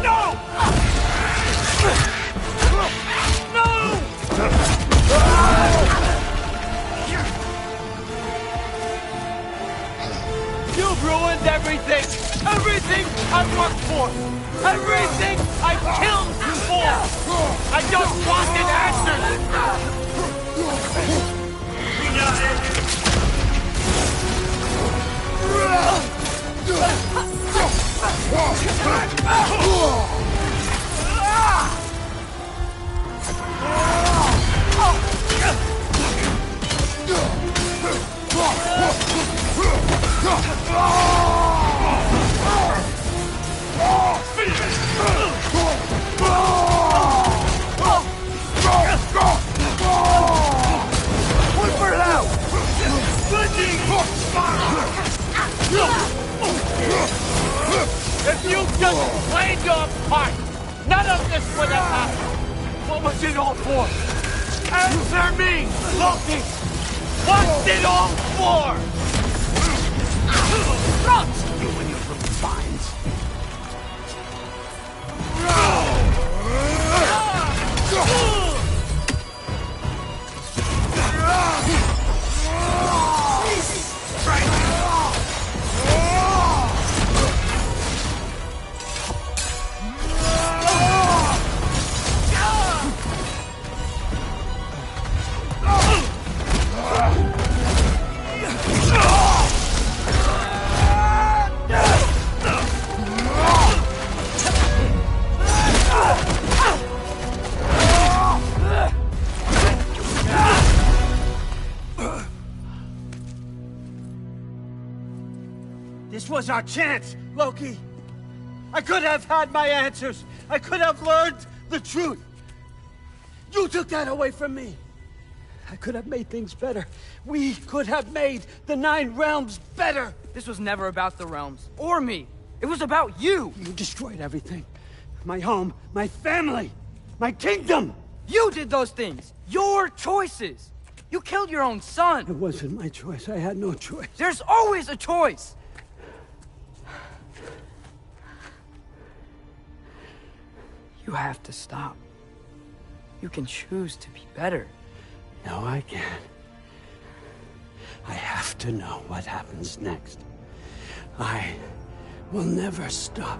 No! You've ruined everything! Everything I've worked for! Everything I've killed for! I just wanted answers! If you just played your part, none of this would have happened. What was it all for? Answer me, Loki! What's it all for? Rot! You and your little vines. This was our chance, Loki. I could have had my answers. I could have learned the truth. You took that away from me. I could have made things better. We could have made the 9 realms better. This was never about the realms, or me. It was about you. You destroyed everything. My home, my family, my kingdom. You did those things. Your choices. You killed your own son. It wasn't my choice. I had no choice. There's always a choice. You have to stop. You can choose to be better. No, I can't. I have to know what happens next. I will never stop.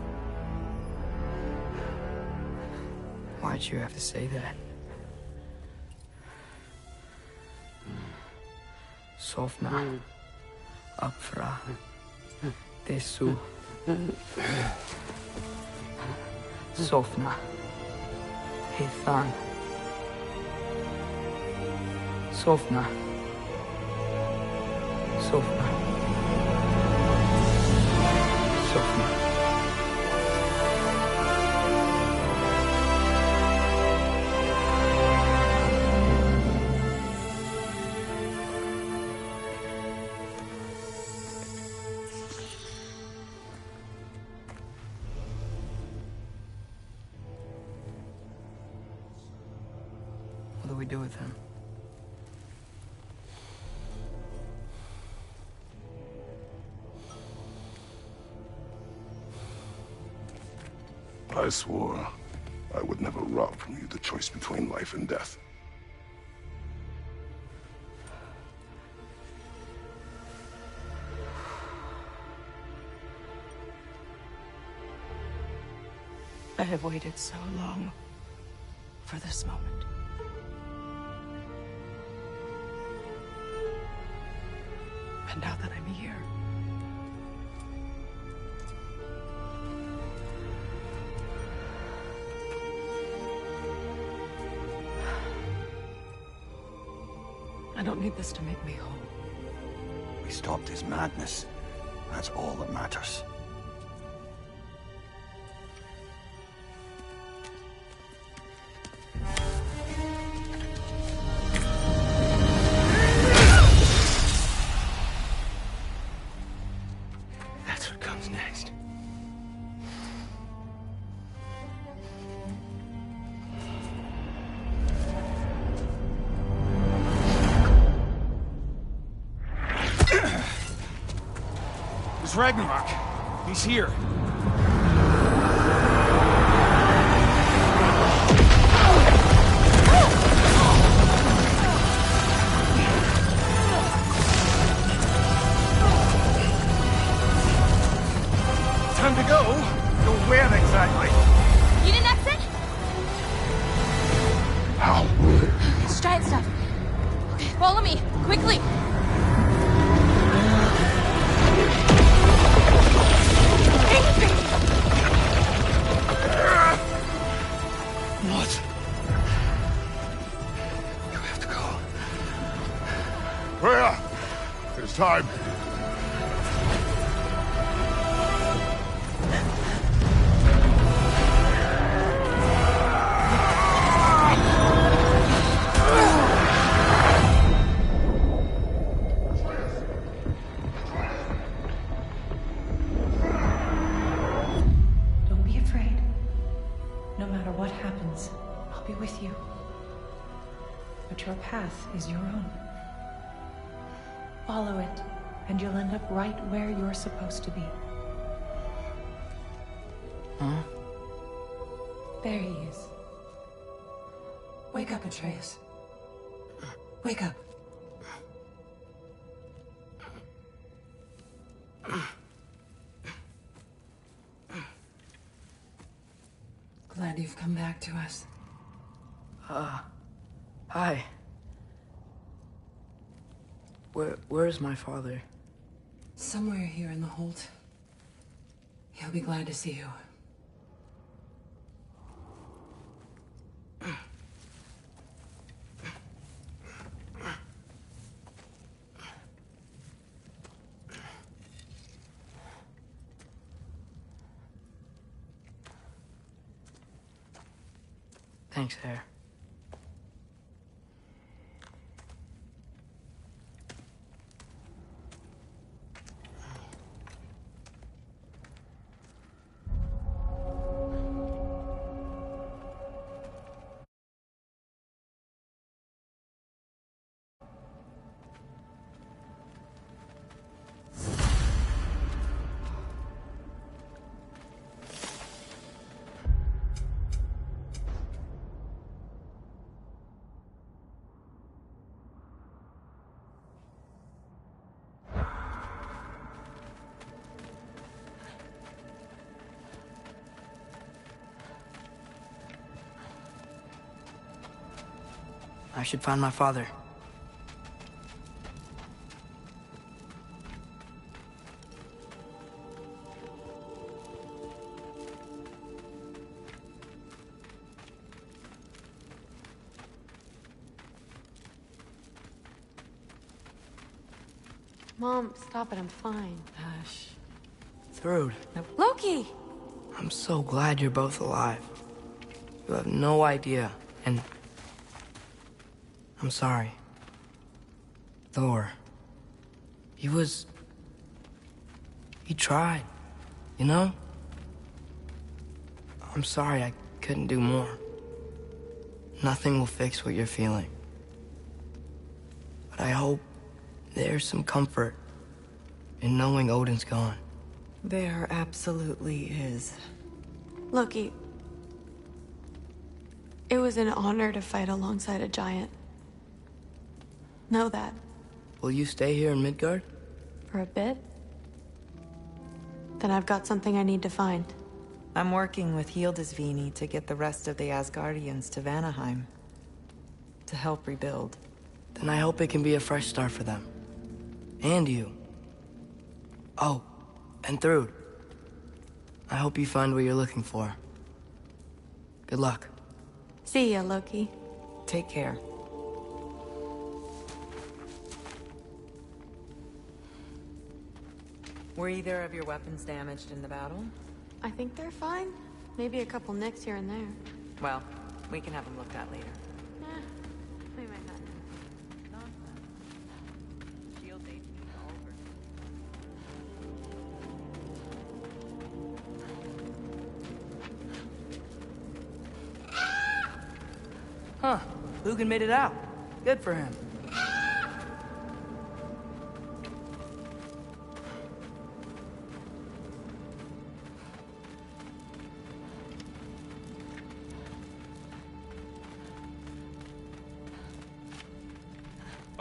Why'd you have to say that? Sofna. Apfra. Desu. Sofna. Hethan. Sofna. Sofna. Sofna. we do with him? I swore I would never rob from you the choice between life and death. I have waited so long for this moment. And now that I'm here, I don't need this to make me whole. We stopped his madness. That's all that matters. That's what comes next. It's Ragnarok. He's here. Time to go. Go where exactly? You didn't exit? How? It's giant stuff. Okay, follow me, quickly. What? You have to go. Freya! It's time. don't be afraid. No matter what happens, I'll be with you. But your path is your own. Follow it, and you'll end up right where you're supposed to be. Huh? There he is. Wake up, Atreus. Wake up. Glad you've come back to us. Hi. Where's my father? Somewhere here in the hold. He'll be glad to see you. Thanks, Hare. I should find my father. Mom, stop it. I'm fine. Hush. Thrud, Loki! I'm so glad you're both alive. You have no idea, and I'm sorry. Thor. He tried, you know? I'm sorry I couldn't do more. Nothing will fix what you're feeling. But I hope there's some comfort in knowing Odin's gone. There absolutely is. Loki, it was an honor to fight alongside a giant. Know that. Will you stay here in Midgard? For a bit? Then I've got something I need to find. I'm working with Hildisvini to get the rest of the Asgardians to Vanaheim. To help rebuild. Then I hope it can be a fresh start for them. And you. Oh, and Thrud. I hope you find what you're looking for. Good luck. See ya, Loki. Take care. Were either of your weapons damaged in the battle? I think they're fine. Maybe a couple nicks here and there. Well, we can have them looked at later. We might not. Shield HP all over. Huh. Lugan made it out. Good for him.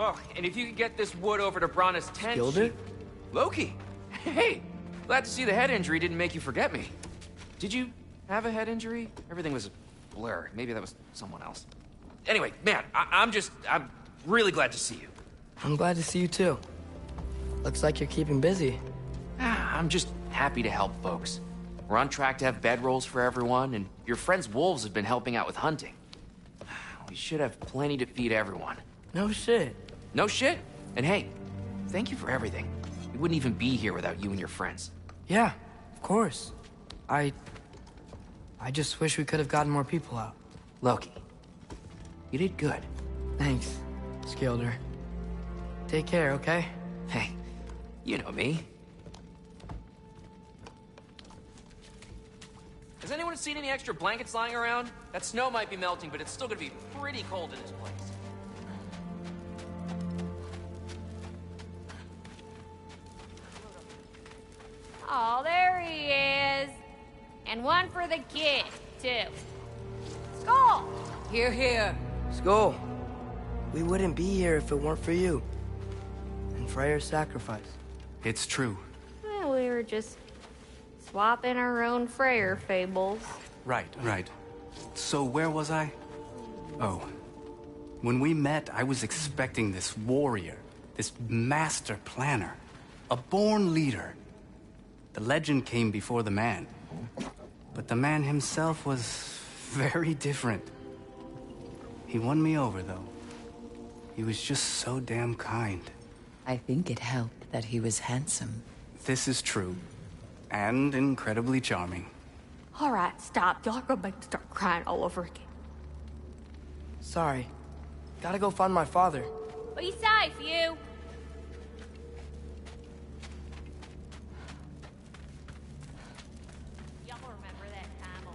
Oh, and if you could get this wood over to Brana's tent... Skilder? Loki! Hey! Glad to see the head injury didn't make you forget me. Did you have a head injury? Everything was a blur. Maybe that was someone else. Anyway, man, I'm really glad to see you. I'm glad to see you too. Looks like you're keeping busy. I'm just happy to help folks. We're on track to have bedrolls for everyone, and your friend's wolves have been helping out with hunting. We should have plenty to feed everyone. No shit. No shit? And hey, thank you for everything. We wouldn't even be here without you and your friends. Yeah, of course. I just wish we could have gotten more people out. Loki, you did good. Thanks, Skilder. Take care, okay? Hey, you know me. Has anyone seen any extra blankets lying around? That snow might be melting, but it's still gonna be pretty cold in this place. Oh, there he is. And one for the kid, too. Skull! Here, here. Skull. We wouldn't be here if it weren't for you. And Freyr's sacrifice. It's true. Well, we were just swapping our own Freyr fables. Right. So where was I? Oh. When we met, I was expecting this warrior, this master planner, a born leader. The legend came before the man. But the man himself was very different. He won me over, though. He was just so damn kind. I think it helped that he was handsome. This is true. And incredibly charming. All right, stop. Y'all are gonna make me start crying all over again. Sorry. Gotta go find my father. Be safe, you. Y'all remember that time on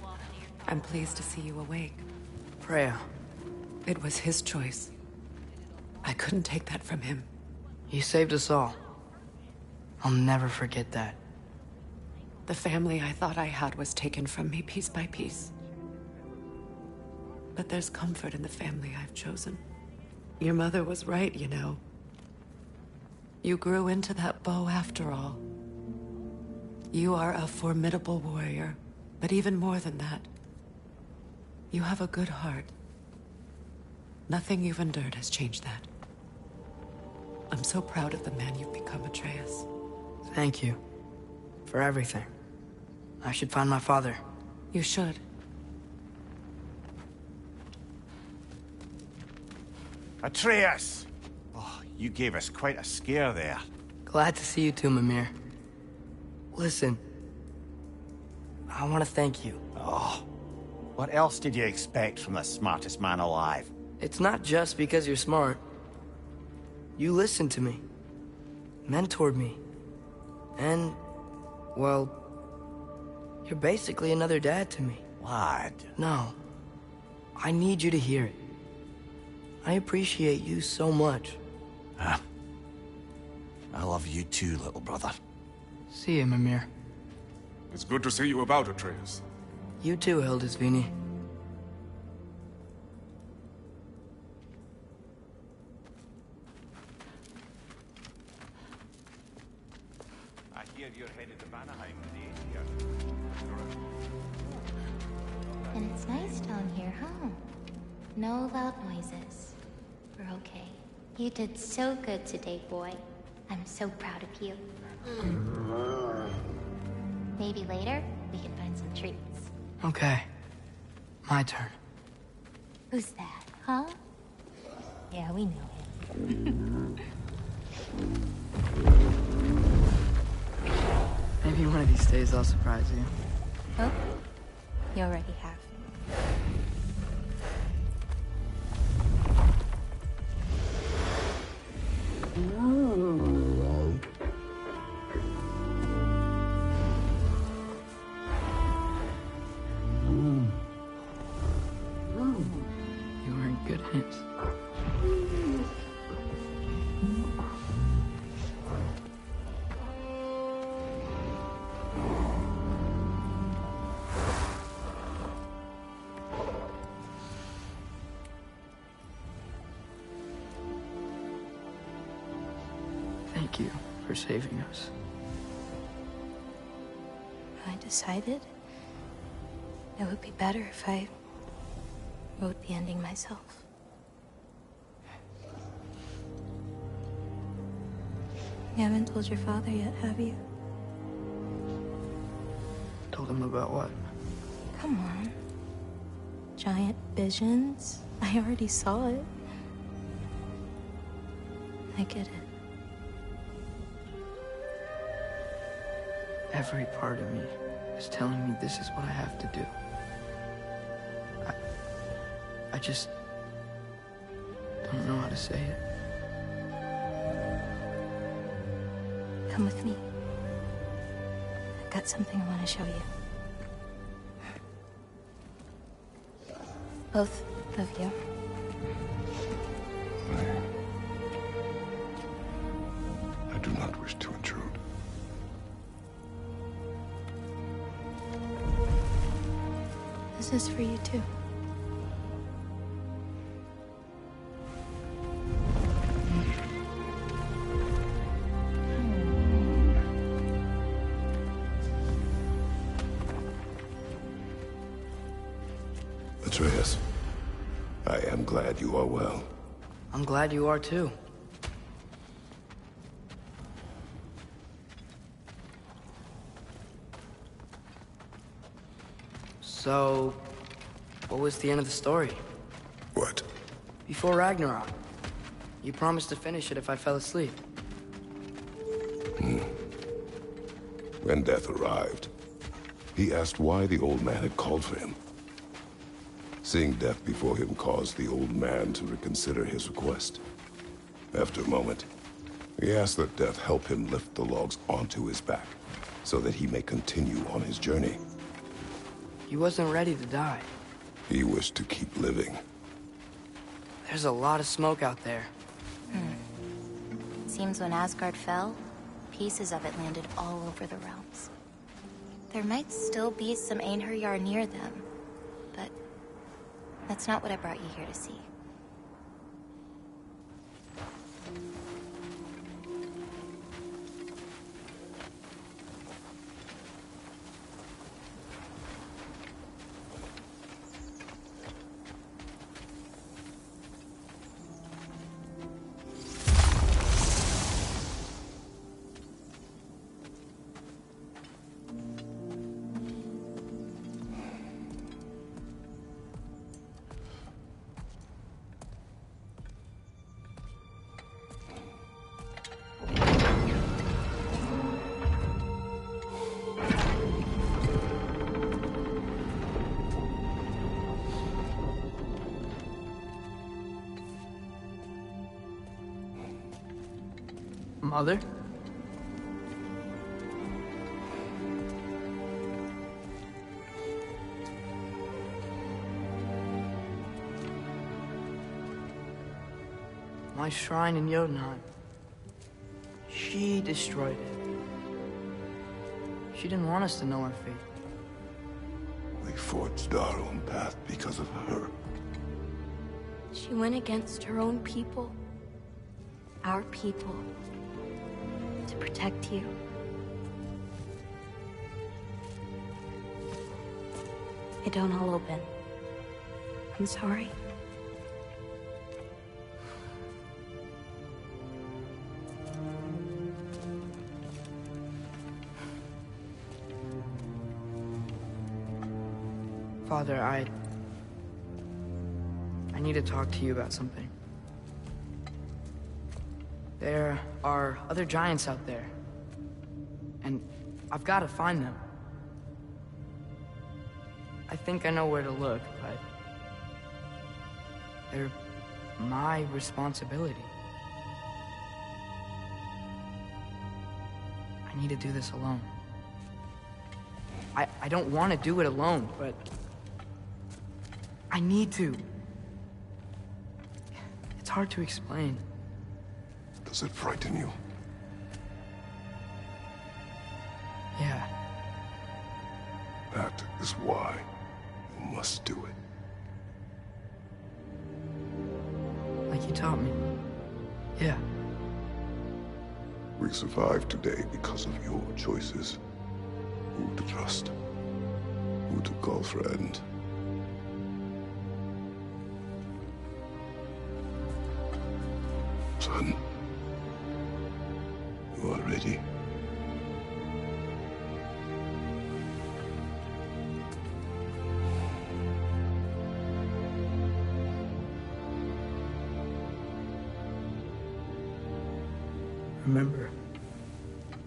Bluff near I'm pleased to see you awake. Freya. It was his choice. I couldn't take that from him. He saved us all. I'll never forget that. The family I thought I had was taken from me piece by piece. But there's comfort in the family I've chosen. Your mother was right, you know. You grew into that bow after all. You are a formidable warrior, but even more than that, you have a good heart. Nothing you've endured has changed that. I'm so proud of the man you've become, Atreus. Thank you. For everything. I should find my father. You should. Atreus! Oh, you gave us quite a scare there. Glad to see you too, Mimir. Listen. I want to thank you. Oh, what else did you expect from the smartest man alive? It's not just because you're smart. You listened to me. Mentored me. And, well, you're basically another dad to me. Lad. No. I need you to hear it. I appreciate you so much. Huh? I love you too, little brother. See you, Mimir. It's good to see you about, Atreus. You too, Hildisvini. I hear you're headed to Vanaheim in the And it's nice down here, huh? No loud noises. We're okay. You did so good today, boy. I'm so proud of you. Maybe later, we can find some treats. Okay. My turn. Who's that, huh? Yeah, we know him. Maybe one of these days I'll surprise you. Oh? You already have. You were in good hands. Thank you for saving us. I decided it would be better if I wrote the ending myself. You haven't told your father yet, have you? Told him about what? Come on. Giant visions? I already saw it. I get it. Every part of me is telling me this is what I have to do. I just don't know how to say it. Come with me. I've got something I want to show you. Both of you. I do not wish to intrude. This is for you too. Atreus, I am glad you are well. I'm glad you are too. So, what was the end of the story? What? Before Ragnarok. You promised to finish it if I fell asleep. When death arrived, he asked why the old man had called for him. Seeing death before him caused the old man to reconsider his request. After a moment, he asked that death help him lift the logs onto his back, so that he may continue on his journey. He wasn't ready to die. He wished to keep living. There's a lot of smoke out there. Seems when Asgard fell, pieces of it landed all over the realms. There might still be some Einherjar near them, but that's not what I brought you here to see. Mother? my shrine in Jotunheim. She destroyed it. She didn't want us to know our fate. We forged our own path because of her. She went against her own people. Our people. To protect you. It don't all open. I'm sorry. Father, I need to talk to you about something. There are other giants out there. And I've got to find them. I think I know where to look, but they're my responsibility. I need to do this alone. I don't want to do it alone, but I need to. It's hard to explain. Does it frighten you? Yeah. That is why you must do it. Like you taught me. Yeah. We survived today because of your choices. Who to trust. Who to call friend. Son. You are ready. Remember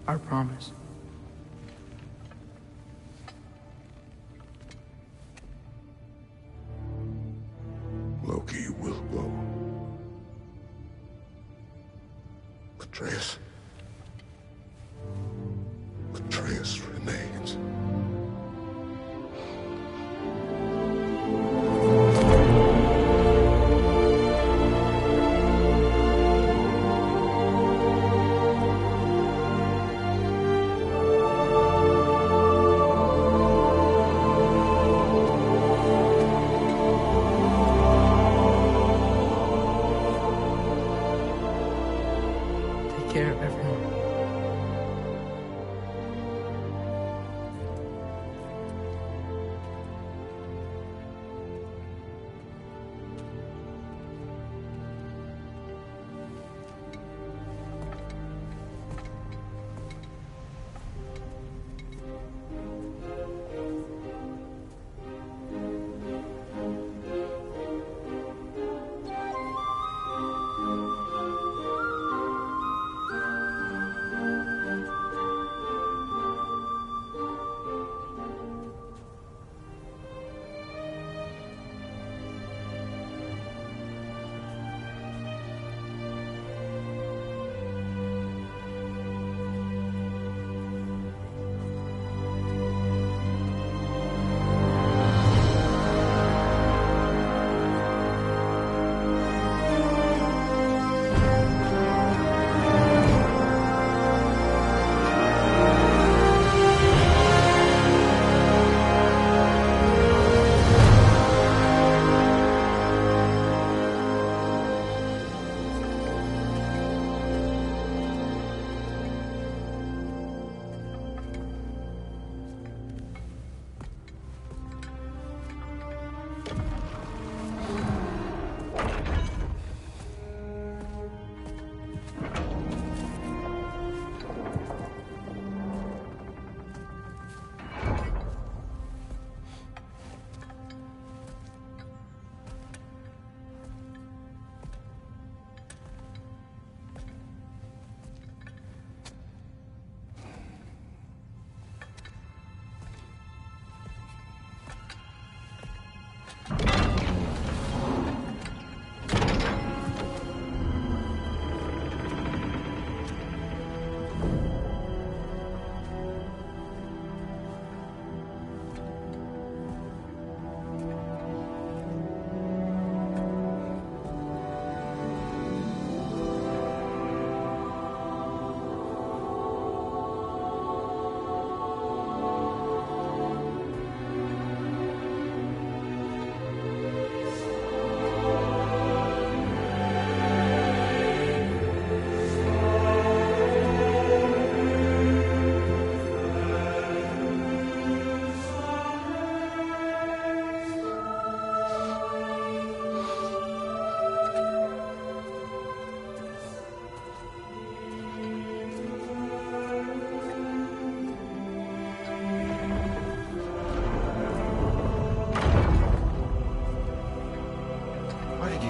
our promise. Loki will go. Atreus. Atreus remains. Take care of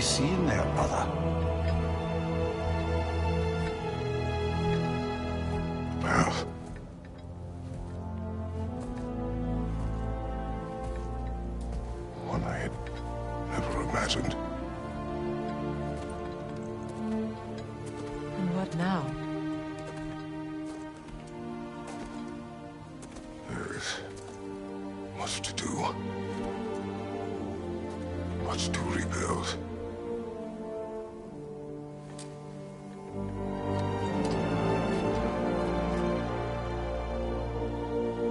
seeing there, brother? Well, one I had never imagined. And what now? There is much to do. Much to rebuild.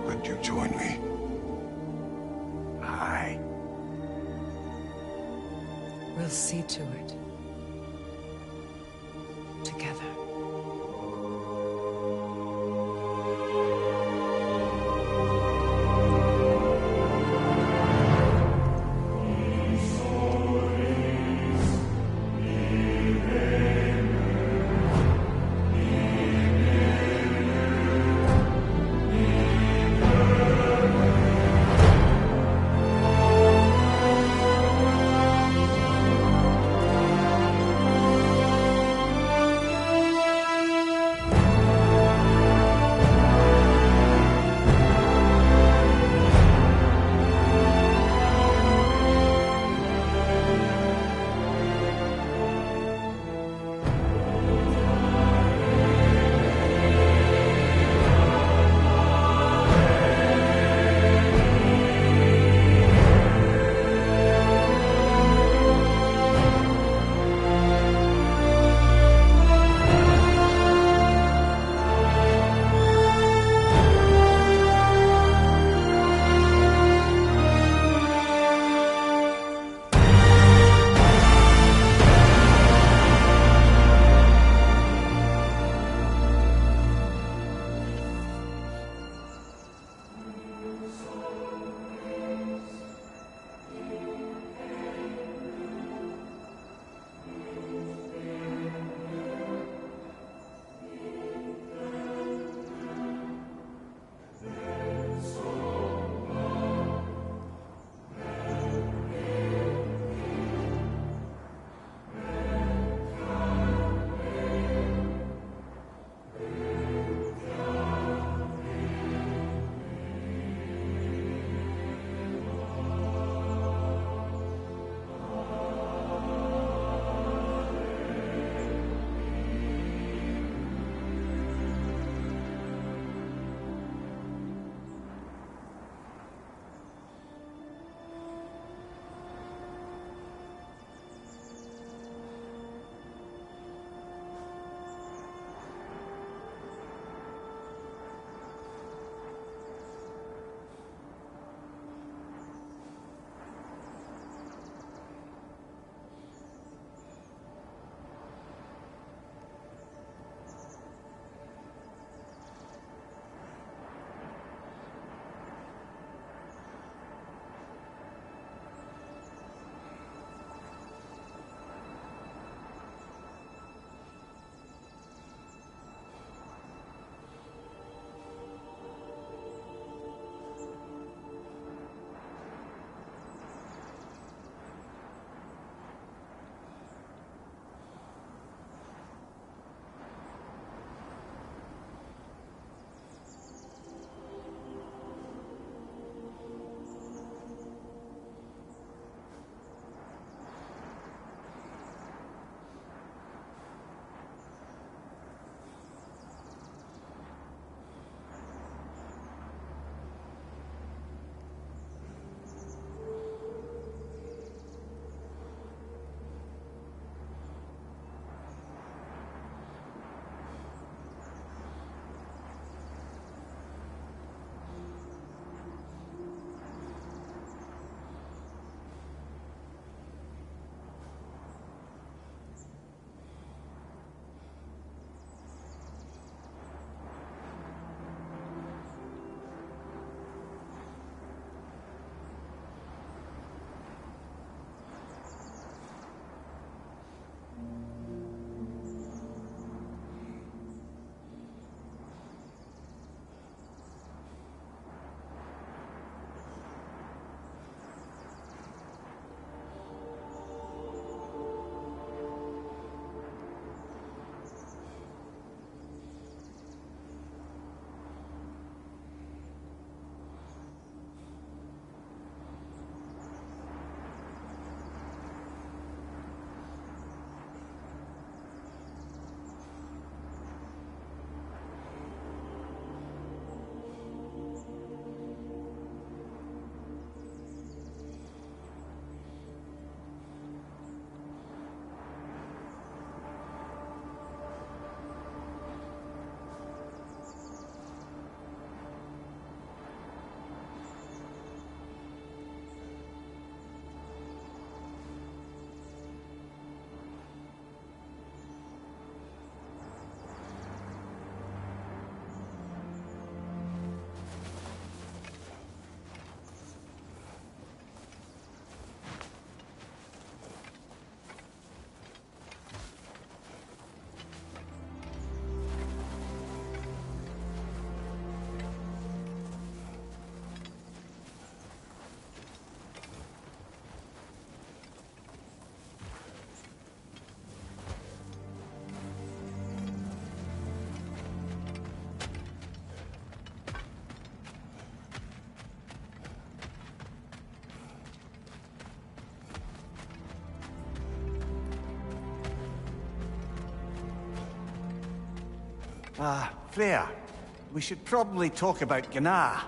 Would you join me? Aye. We'll see to it. Together. Freya, we should probably talk about Gná.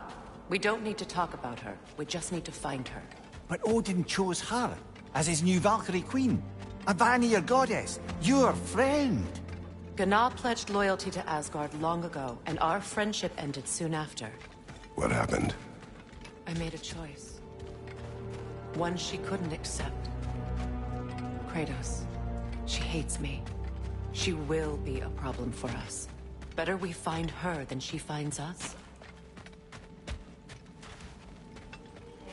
We don't need to talk about her. We just need to find her. But Odin chose her as his new Valkyrie queen. A Vanir goddess, your friend. Gná pledged loyalty to Asgard long ago, and our friendship ended soon after. What happened? I made a choice. One she couldn't accept. Kratos. She hates me. She will be a problem for us. Better we find her than she finds us.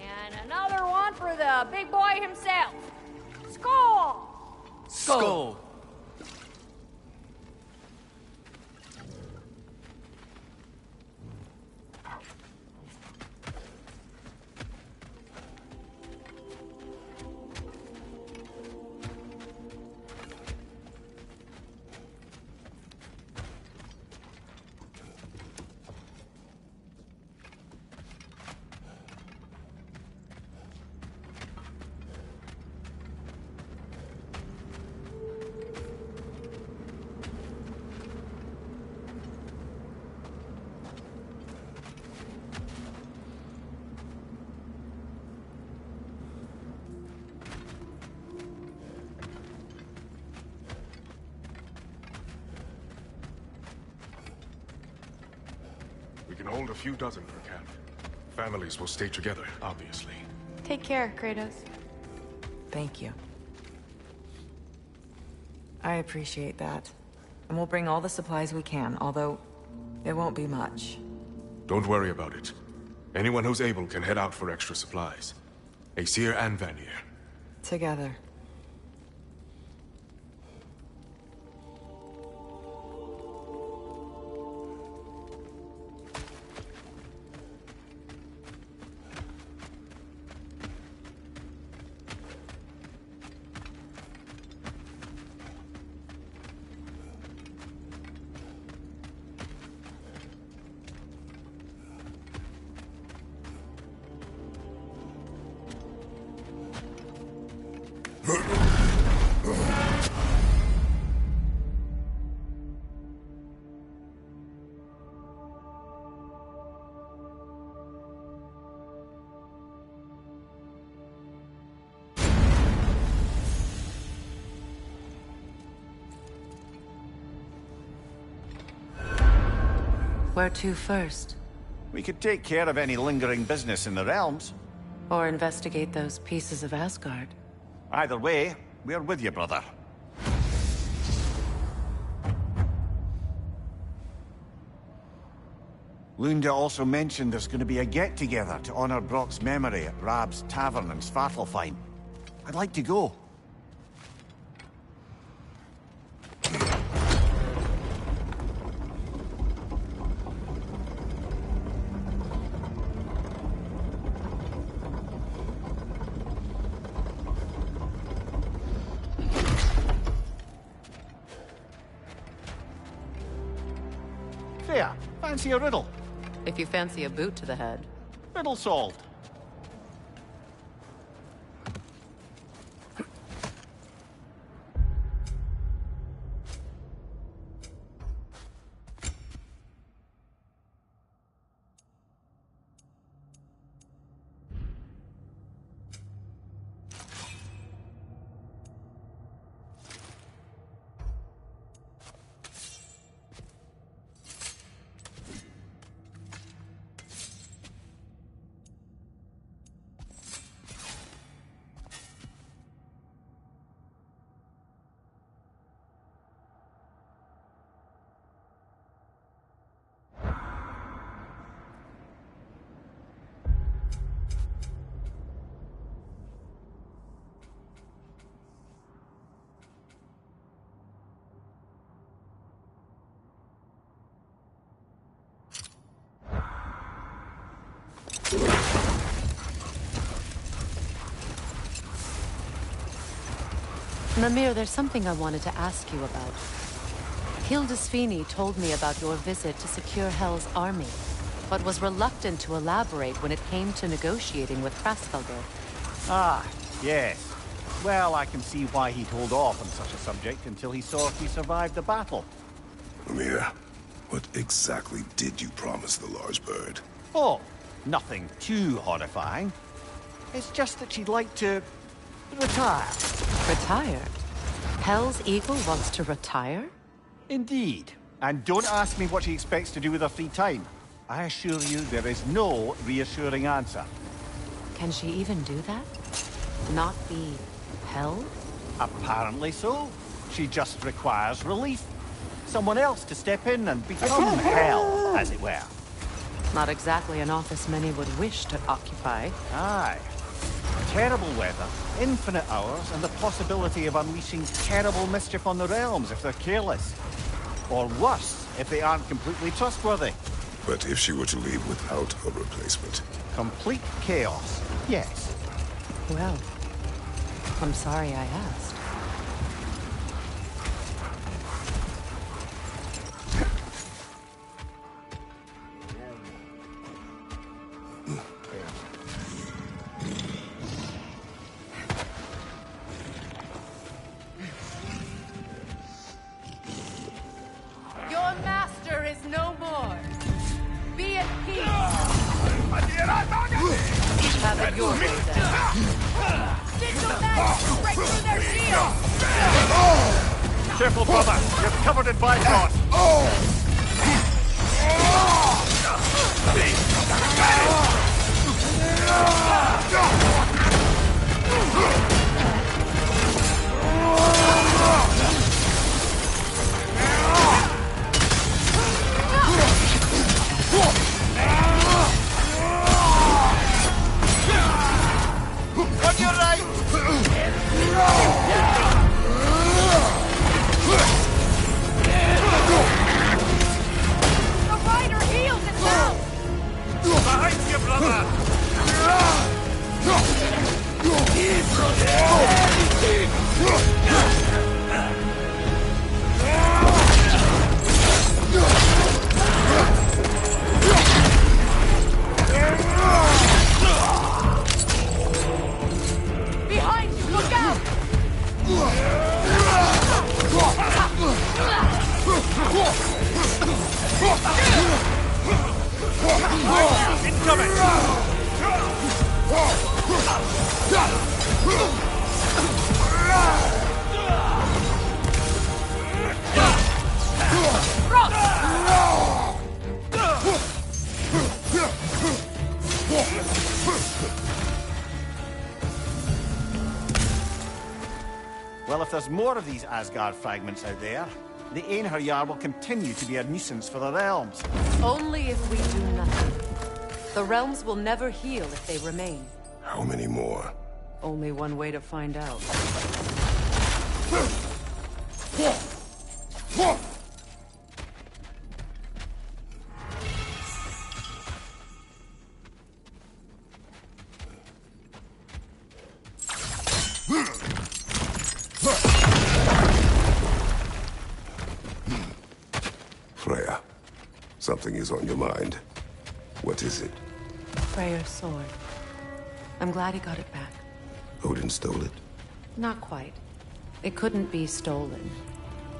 And another one for the big boy himself. Skull! Skull! We can hold a few dozen per camp. Families will stay together, obviously. Take care, Kratos. Thank you. I appreciate that. And we'll bring all the supplies we can, although it won't be much. Don't worry about it. Anyone who's able can head out for extra supplies. Aesir and Vanir. Together. Where to first? We could take care of any lingering business in the realms. Or investigate those pieces of Asgard. Either way, we're with you, brother. Lunda also mentioned there's going to be a get-together to honor Brock's memory at Rab's Tavern in Svartalfheim. I'd like to go. Freya, fancy a riddle? If you fancy a boot to the head. Riddle solved. Mimir, there's something I wanted to ask you about. Hildisvini told me about your visit to secure Hel's army, but was reluctant to elaborate when it came to negotiating with Hraesvelgr. Ah, yes. Well, I can see why he'd hold off on such a subject until he saw if we survived the battle. Mimir, What exactly did you promise the large bird? Oh, nothing too horrifying. It's just that she'd like to retire. Retire? Hell's Eagle wants to retire? Indeed. And don't ask me what she expects to do with her free time. I assure you there is no reassuring answer. Can she even do that? Not be hell? Apparently so. She just requires relief. Someone else to step in and become hell, as it were. Not exactly an office many would wish to occupy. Aye. Terrible weather, infinite hours, and the possibility of unleashing terrible mischief on the realms if they're careless. Or worse, if they aren't completely trustworthy. But if she were to leave without a replacement? Complete chaos, yes. Well, I'm sorry I asked. Your master is no more. Be at peace. Have it your way then. Digital magic break through their shield. Careful, brother. You're covered in bifrost. On your right! The rider heals itself. Behind you, brother! Behind you, look out! Incoming! Well, if there's more of these Asgard fragments out there, the Einherjar will continue to be a nuisance for the realms. Only if we do nothing. The realms will never heal if they remain. How many more? Only one way to find out. Freya, something is on your mind. What is it? Freyr's sword. I'm glad he got it back. Odin stole it? Not quite. It couldn't be stolen.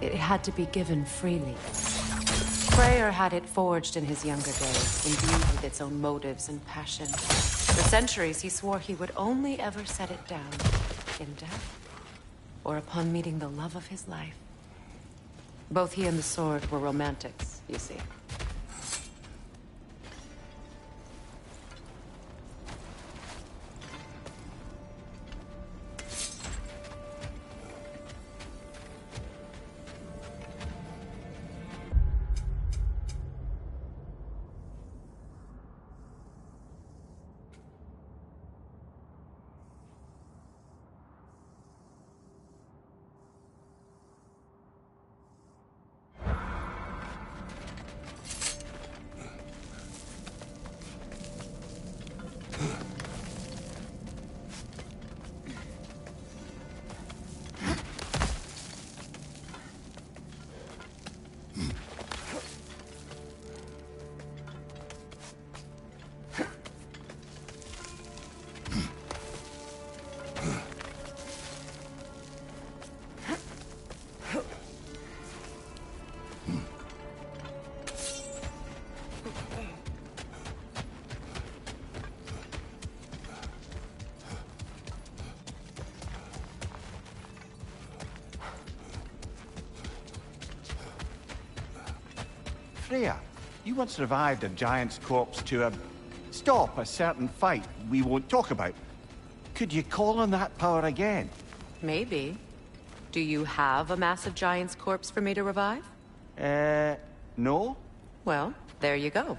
It had to be given freely. Freyr had it forged in his younger days, imbued with its own motives and passion. For centuries, he swore he would only ever set it down in death, or upon meeting the love of his life. Both he and the sword were romantics, you see. Freya, you once revived a giant's corpse to stop a certain fight we won't talk about. Could you call on that power again? Maybe. Do you have a massive giant's corpse for me to revive? No? Well, there you go.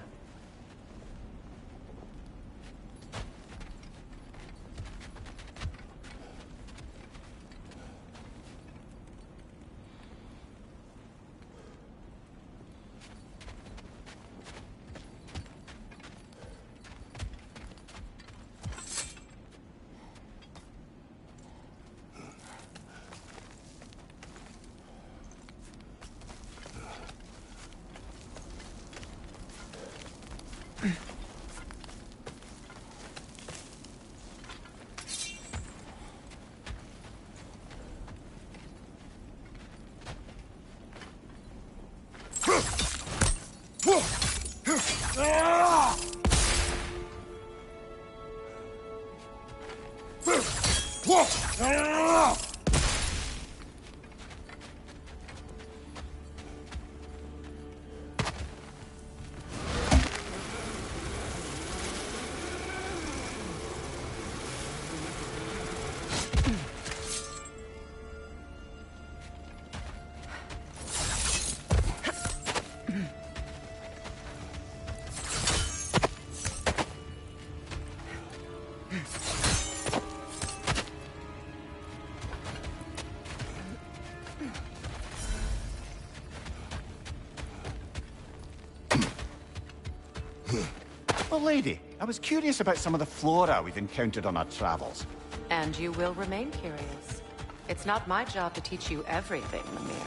Well, lady, I was curious about some of the flora we've encountered on our travels. And you will remain curious. It's not my job to teach you everything, Mimir.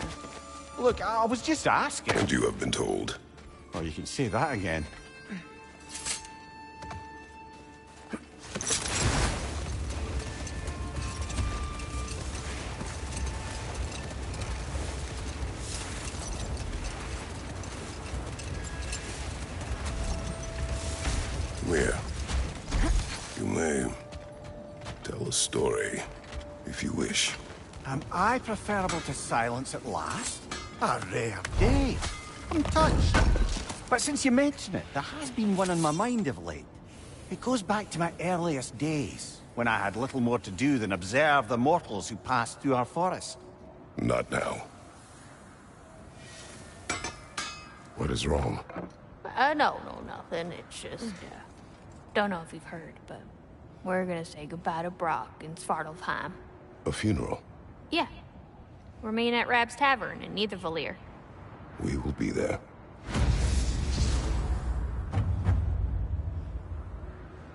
Look, I was just asking. And you have been told. Oh, you can say that again. Mia, you may tell a story, if you wish. Am I preferable to silence at last? A rare day. I'm touched. But since you mention it, there has been one on my mind of late. It goes back to my earliest days, when I had little more to do than observe the mortals who passed through our forest. Not now. What is wrong? No, nothing. It's just, don't know if you've heard, but we're gonna say goodbye to Brock in Svartalfheim. A funeral? Yeah. We're meeting at Rab's Tavern in Nethervalir. We will be there.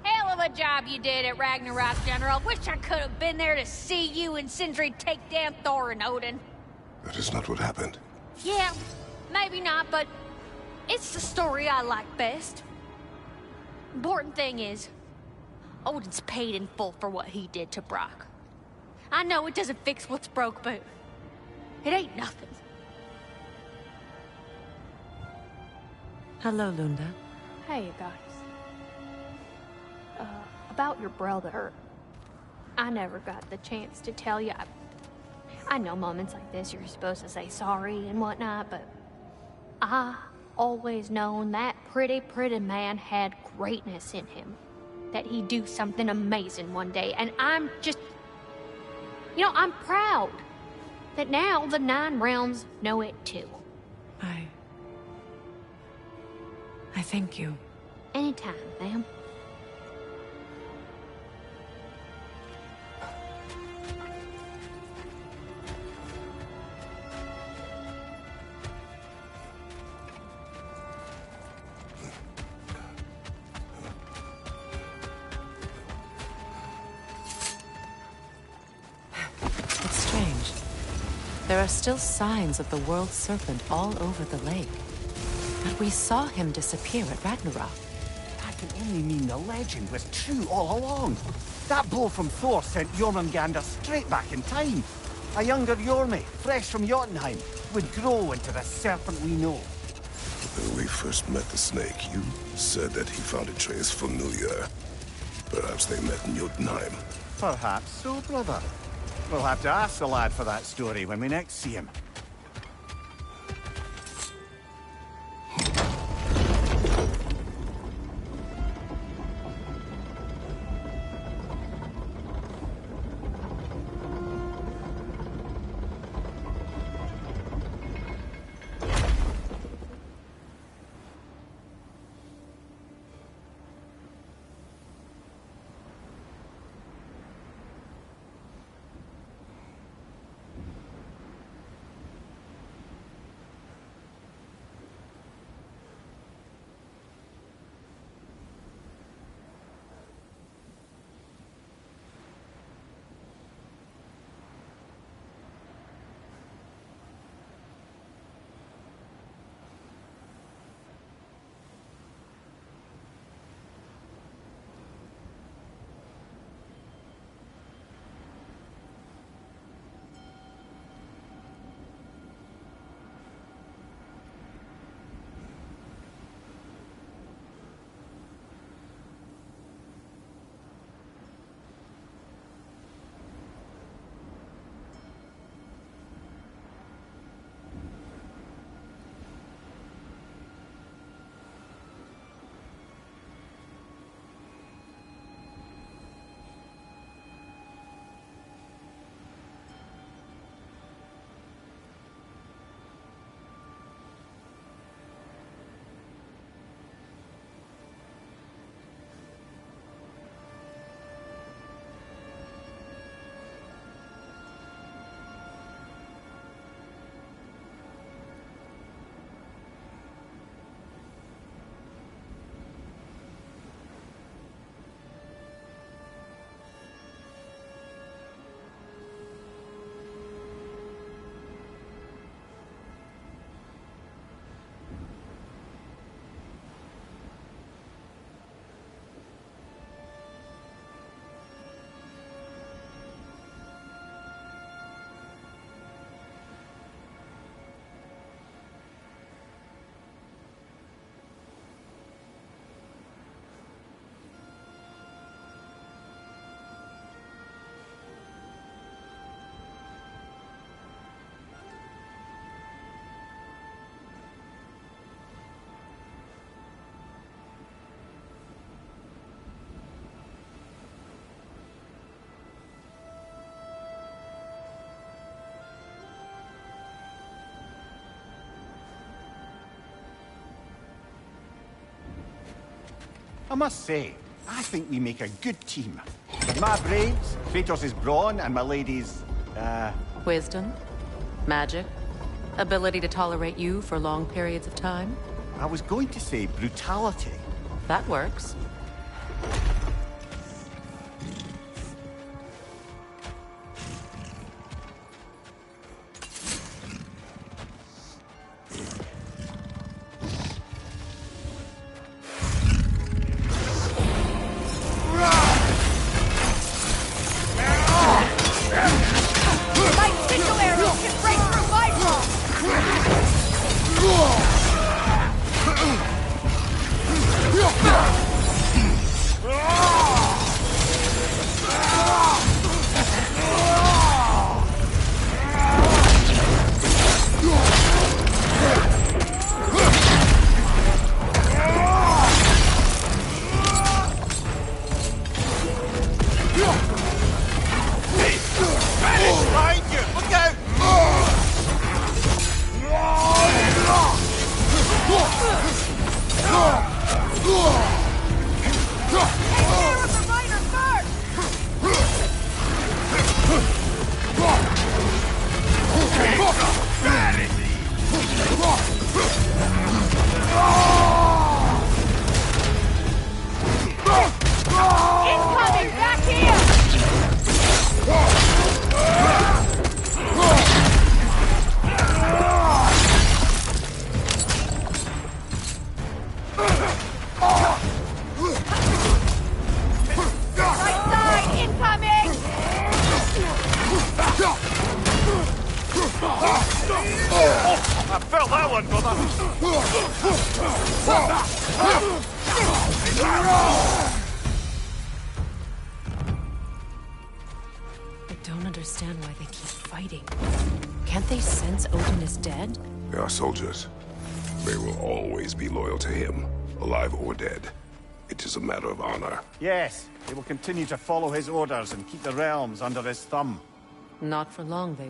Hell of a job you did at Ragnarok, General. Wish I could have been there to see you and Sindri take down Thor and Odin. That is not what happened. Yeah, maybe not, but it's the story I like best. Important thing is, Odin's paid in full for what he did to Brock. I know it doesn't fix what's broke, but it ain't nothing. Hello, Lunda. Hey, you guys. About your brother. I never got the chance to tell you. I know moments like this you're supposed to say sorry and whatnot, but I always known that pretty man had greatness in him. That he'd do something amazing one day, and I'm just... You know, I'm proud that now the Nine Realms know it too. I thank you. Anytime, ma'am. It's strange. There are still signs of the world serpent all over the lake. But we saw him disappear at Ragnarok. That can only mean the legend was true all along. That blow from Thor sent Jormungandr straight back in time. A younger Jormi, fresh from Jotunheim, would grow into the serpent we know. When we first met the snake, you said that he found Atreus familiar. Perhaps they met in Jotunheim. Perhaps so, brother. We'll have to ask the lad for that story when we next see him. I must say, I think we make a good team. With my brains, Kratos' brawn, and my lady's, Wisdom? Magic? Ability to tolerate you for long periods of time? I was going to say brutality. That works. I felt that one, brother. I don't understand why they keep fighting. Can't they sense Odin is dead? They are soldiers. They will always be loyal to him, alive or dead. It is a matter of honor. Yes, they will continue to follow his orders and keep the realms under his thumb. Not for long, they...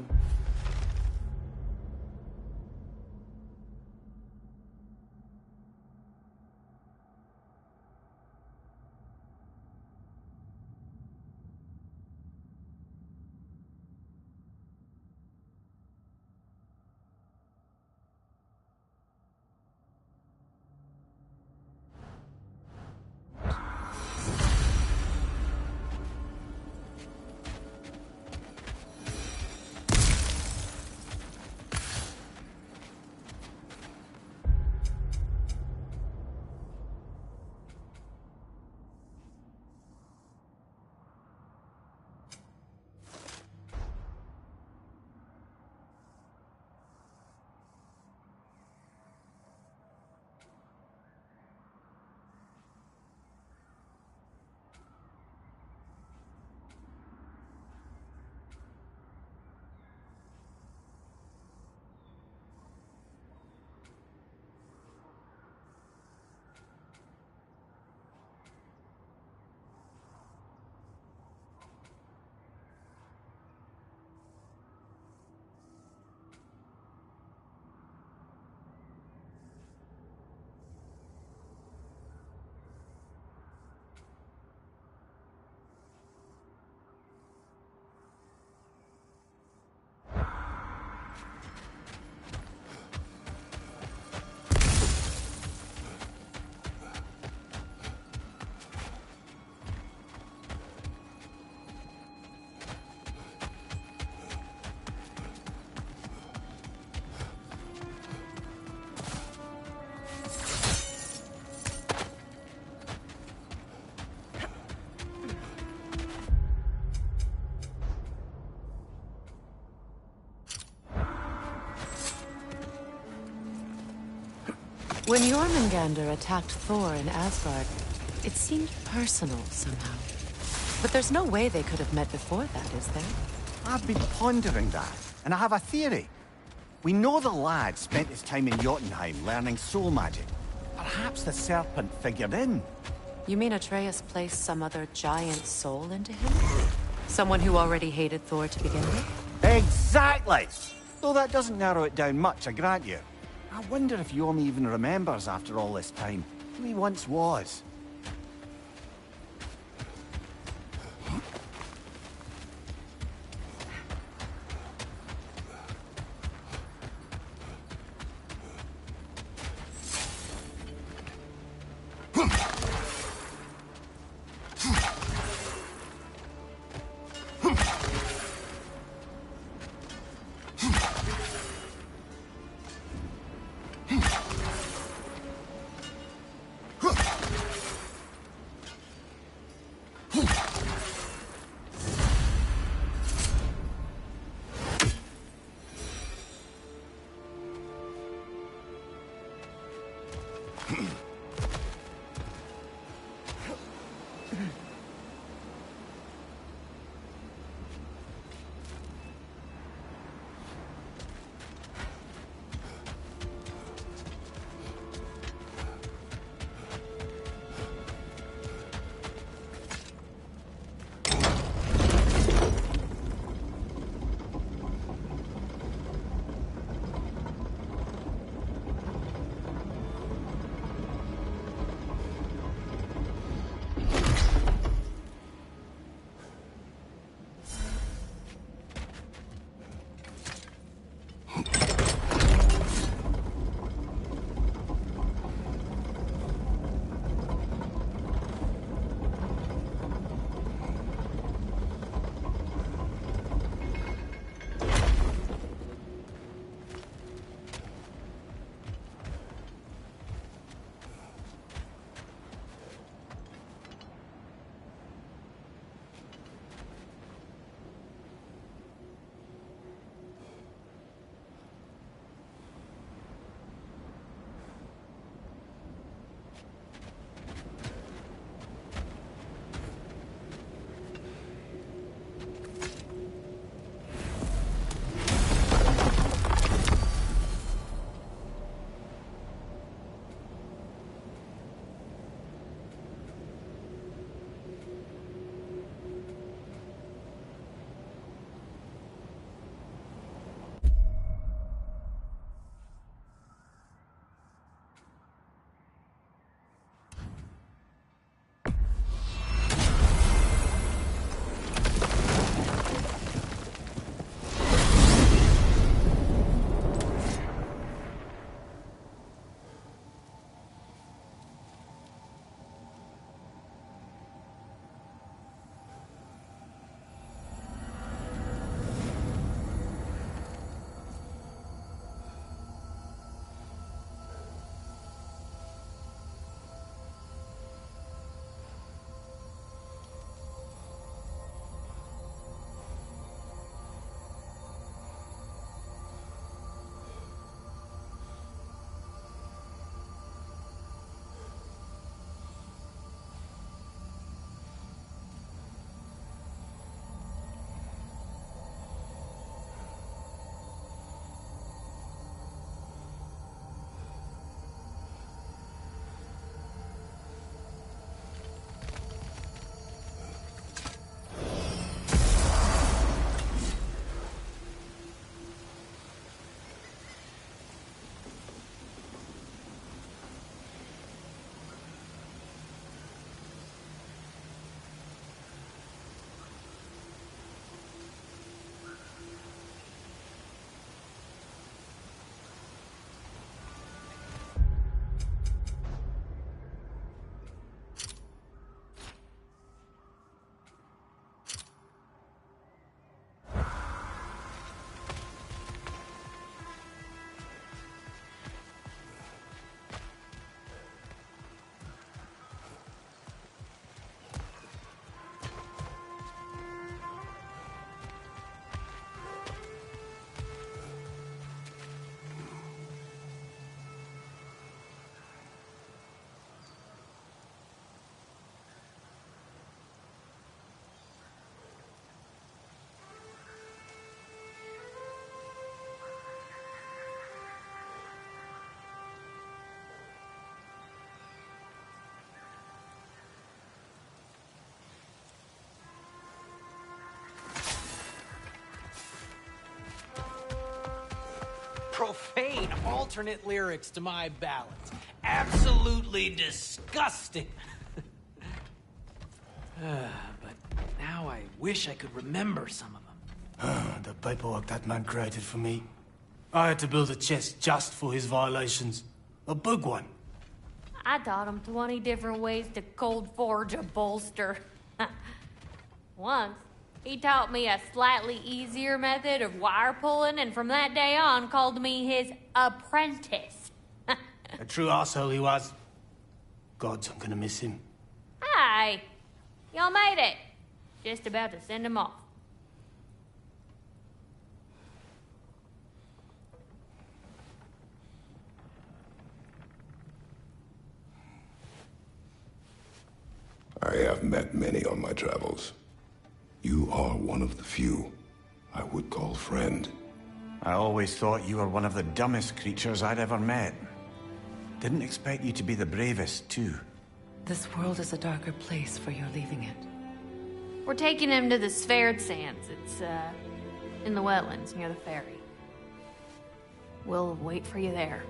When Jormungandr attacked Thor in Asgard, it seemed personal somehow. But there's no way they could have met before that, is there? I've been pondering that, and I have a theory. We know the lad spent his time in Jotunheim learning soul magic. Perhaps the serpent figured in. You mean Atreus placed some other giant soul into him? Someone who already hated Thor to begin with? Exactly! Though that doesn't narrow it down much, I grant you. I wonder if Yorm even remembers after all this time who he once was. alternate lyrics to my ballads. Absolutely disgusting. But now I wish I could remember some of them. The paperwork that man created for me. I had to build a chest just for his violations. A big one. I taught him 20 different ways to cold forge a bolster. Once, he taught me a slightly easier method of wire pulling, and from that day on called me his apprentice. A true asshole he was. Gods, I'm gonna miss him. Hi! Y'all made it. Just about to send him off. I have met many on my travels. You are one of the few I would call friend. I always thought you were one of the dumbest creatures I'd ever met. Didn't expect you to be the bravest, too. This world is a darker place for your leaving it. We're taking him to the Sphaired Sands. It's, in the wetlands near the ferry. We'll wait for you there.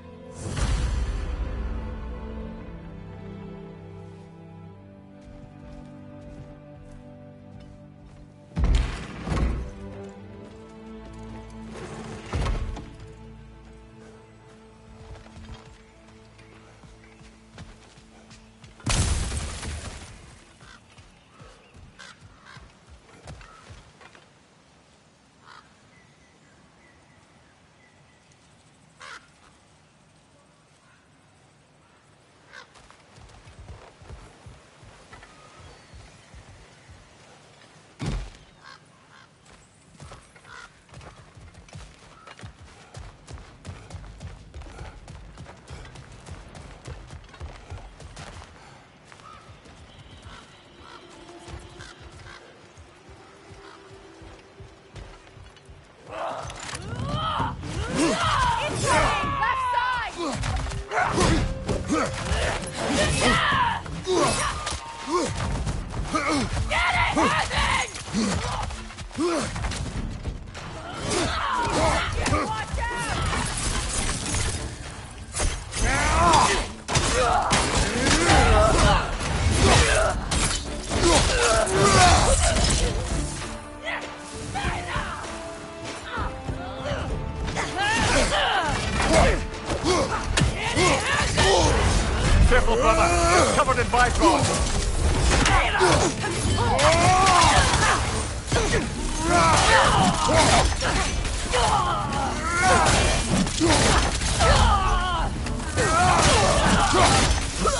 Careful, brother. It's covered in bygones.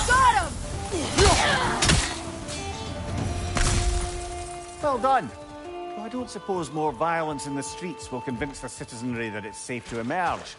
Got him! Well done. Well, I don't suppose more violence in the streets will convince the citizenry that it's safe to emerge.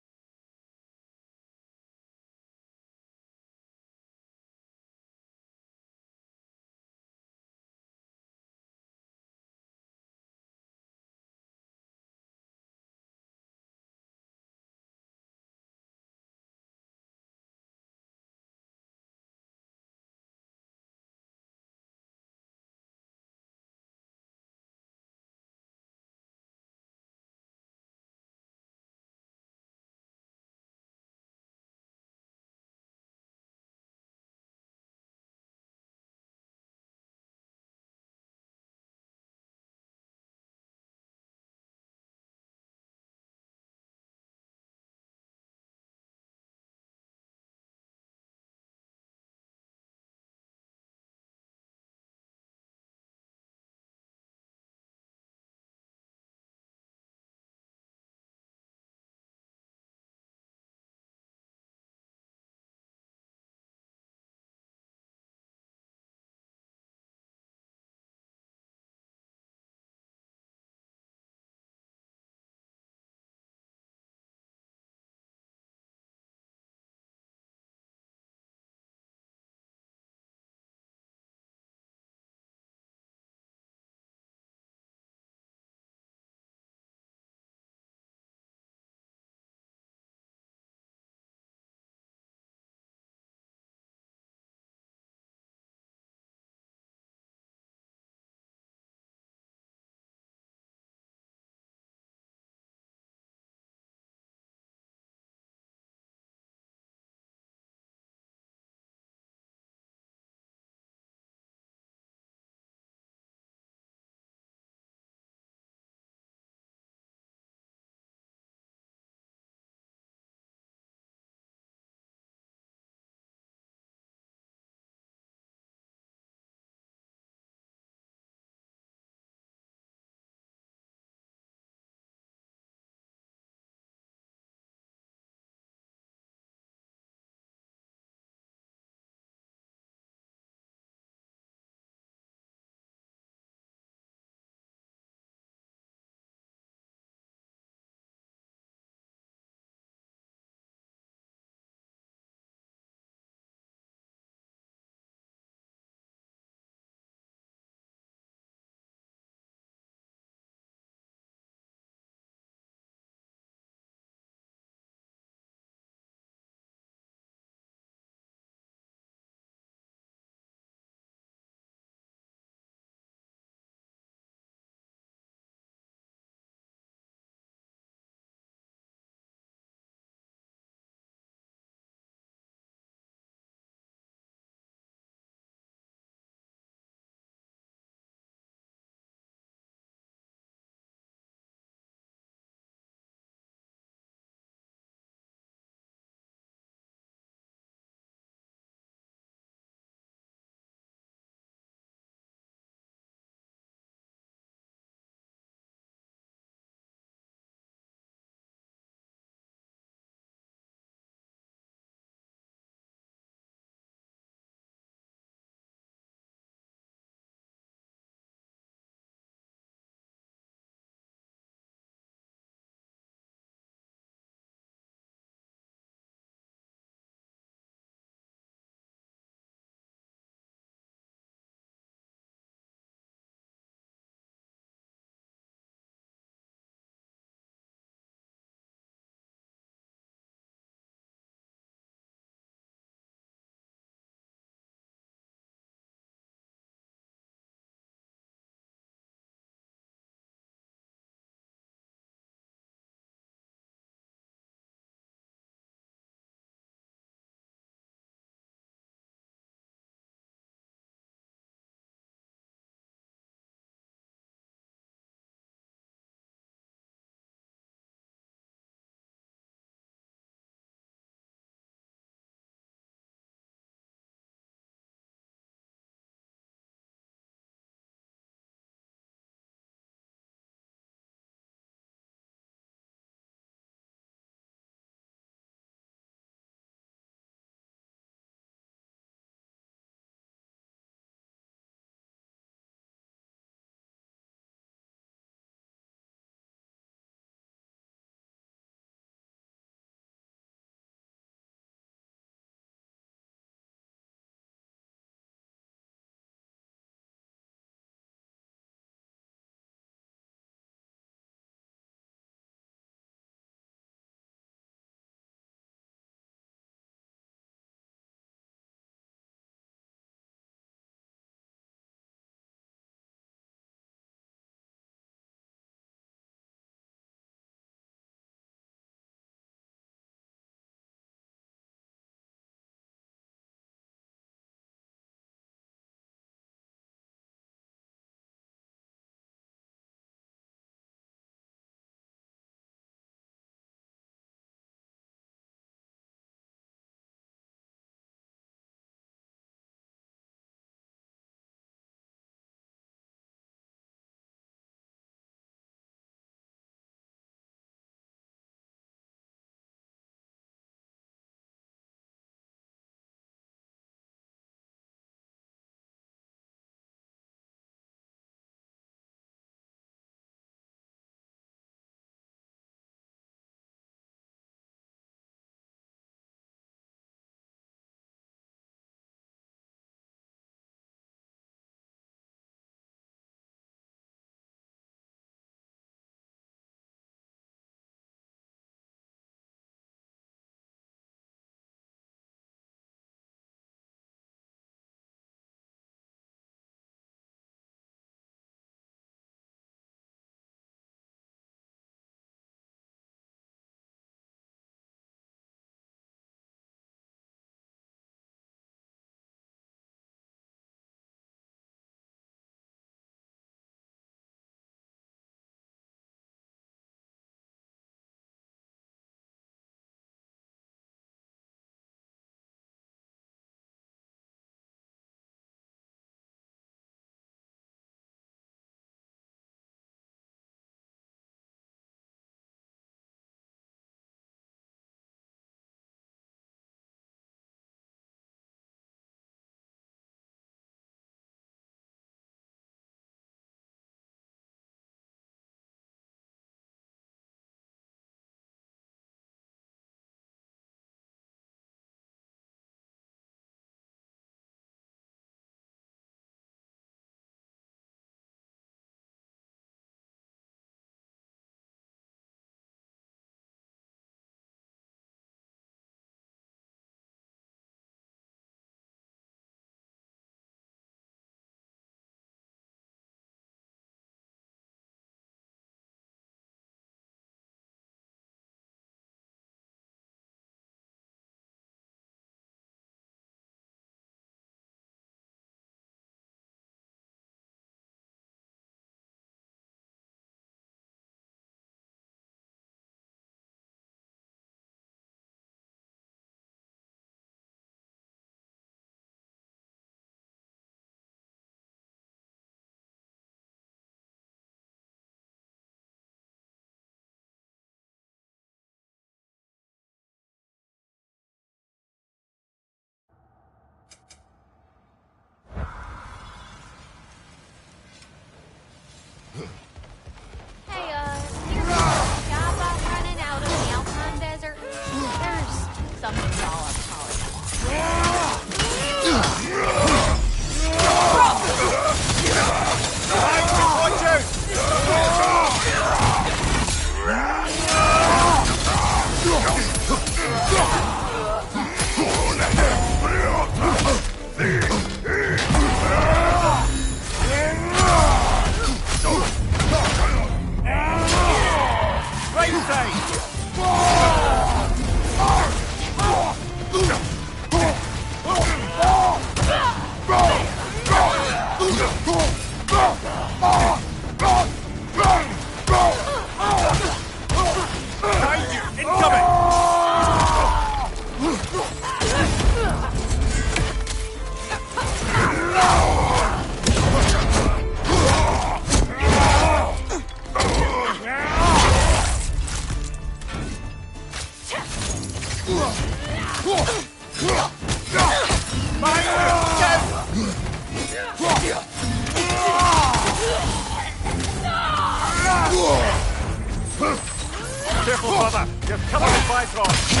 Careful, brother! You're covered in Bifrost!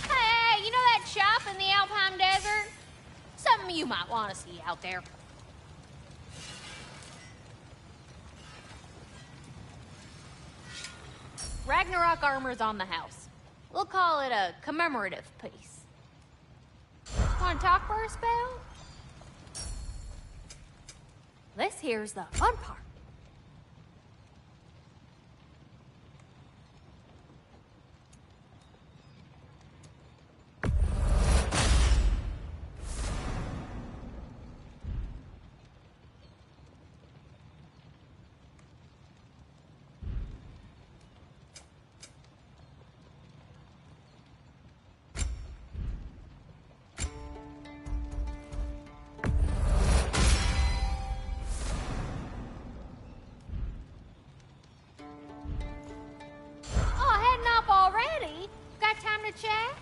Hey, you know that shop in the Alpine Desert? Something you might want to see out there. Ragnarok armor's on the house. We'll call it a commemorative piece. Want to talk for a spell? This here's the fun part. Chat?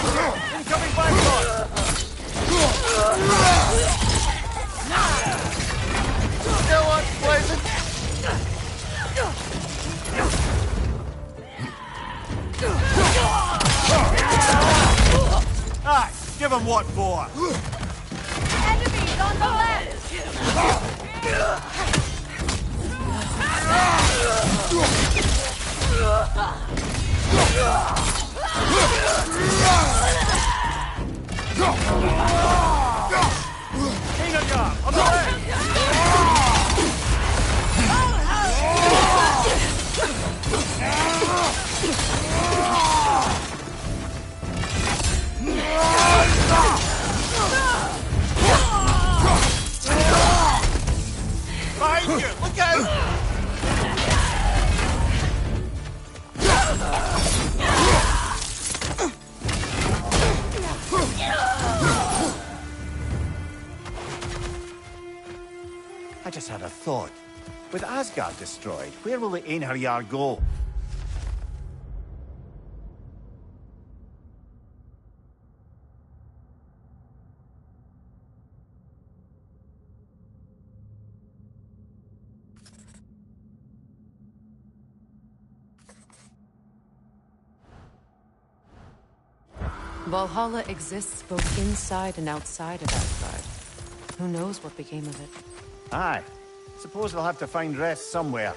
Behind you! Incoming Vanguard! Still unpleasant! Aye, give him what for! Enemies on the left! Ragnarok, on the left! Behind you! Look out! I just had a thought. With Asgard destroyed, where will the Einherjar go? Valhalla exists both inside and outside of Asgard. Who knows what became of it? Aye. Suppose they'll have to find rest somewhere.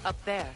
Up there.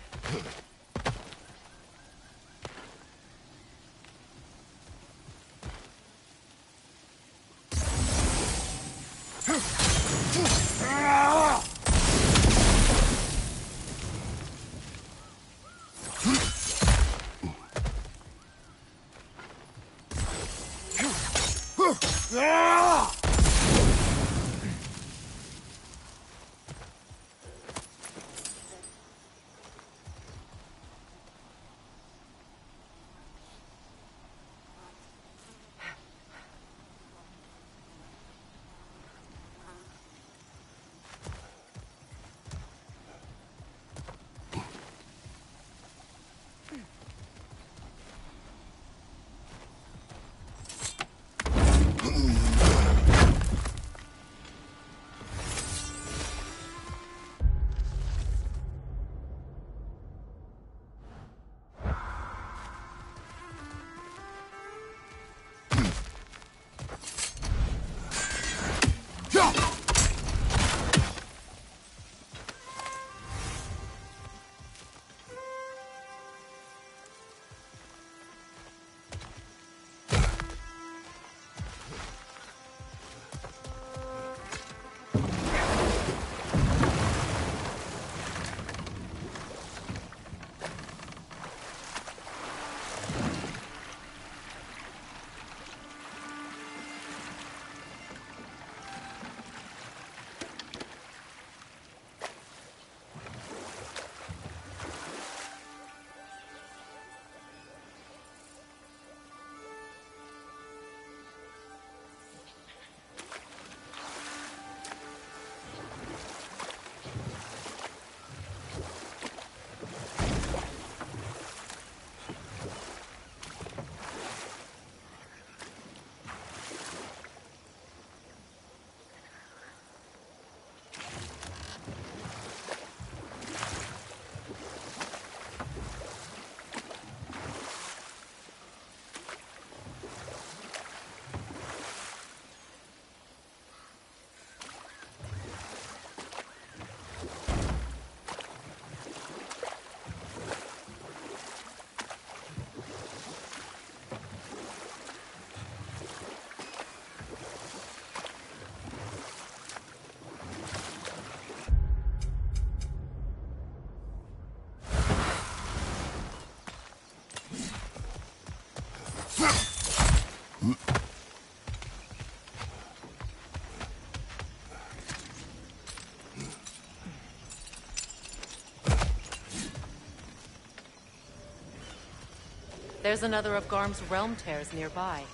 There's another of Garm's realm tears nearby.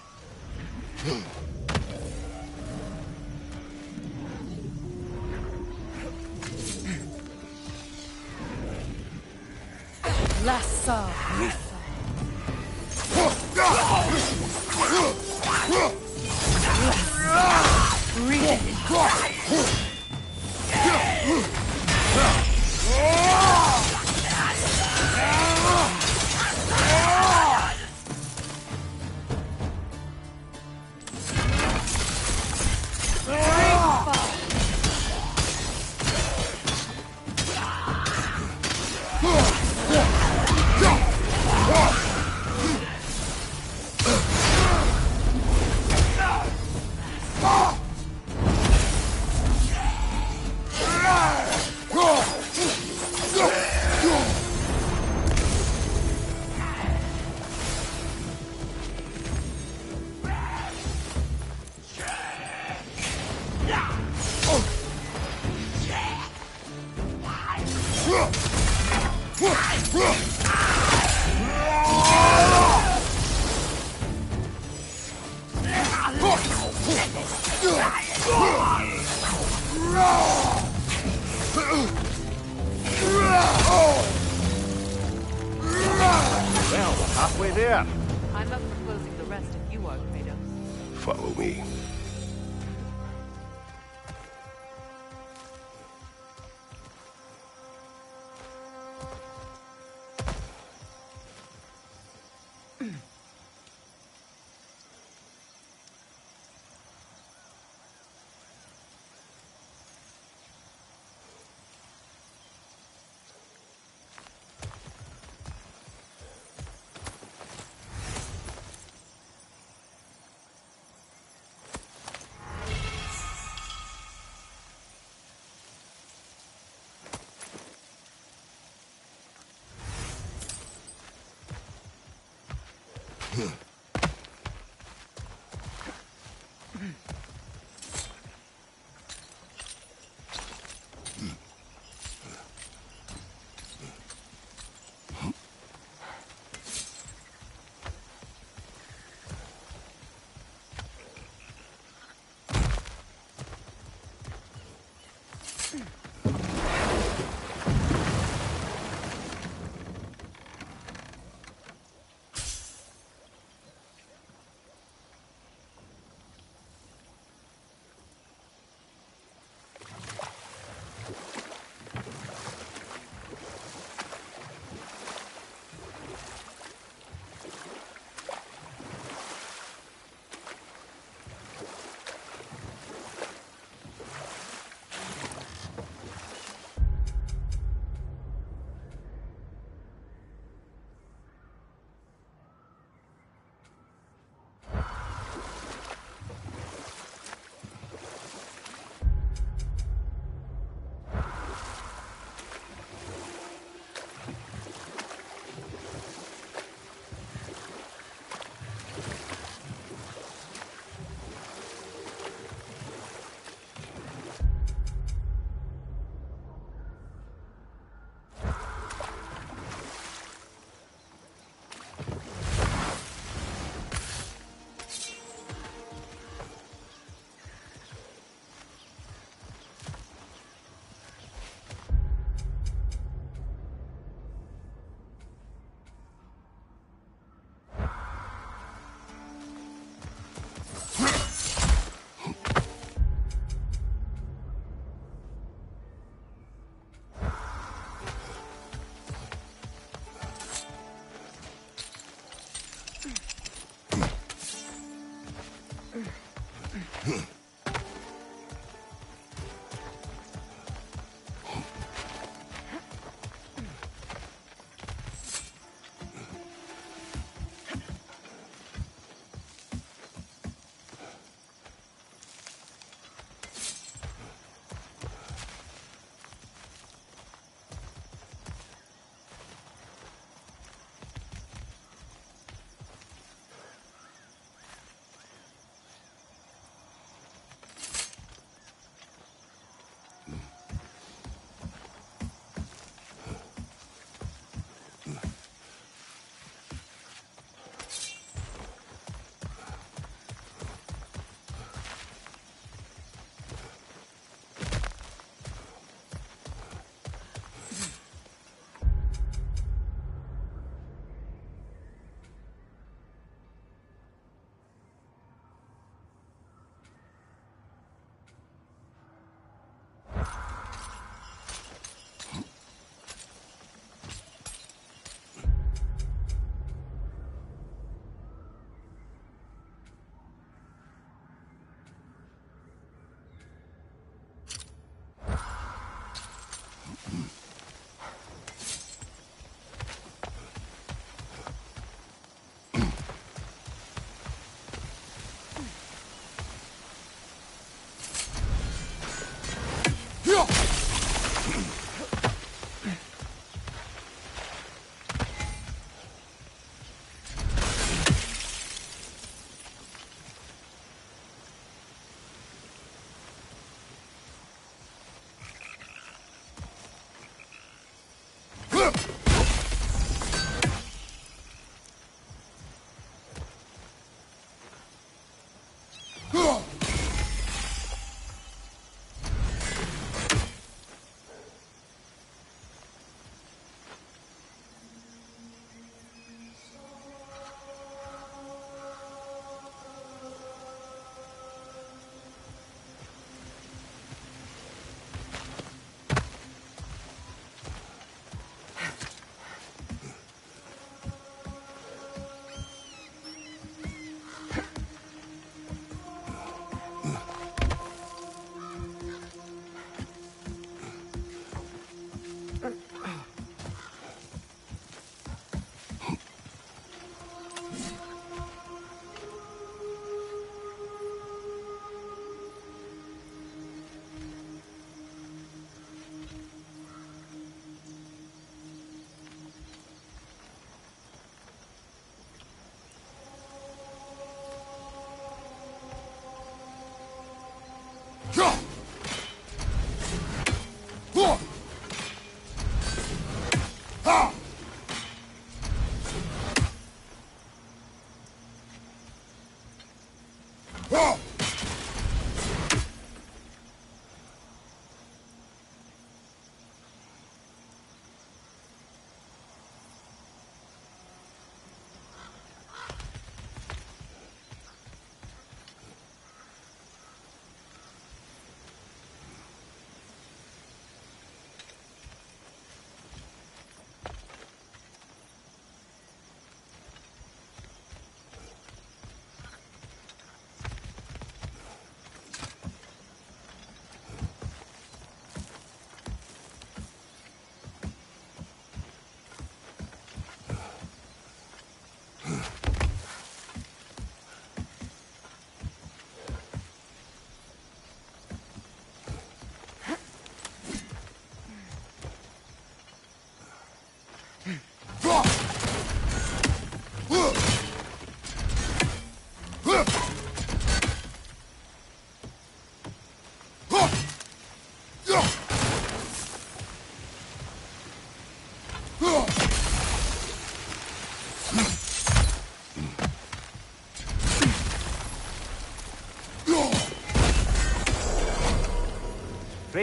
Lassa. Well, halfway there. I'm up for closing the rest if you are, Kratos. Follow me.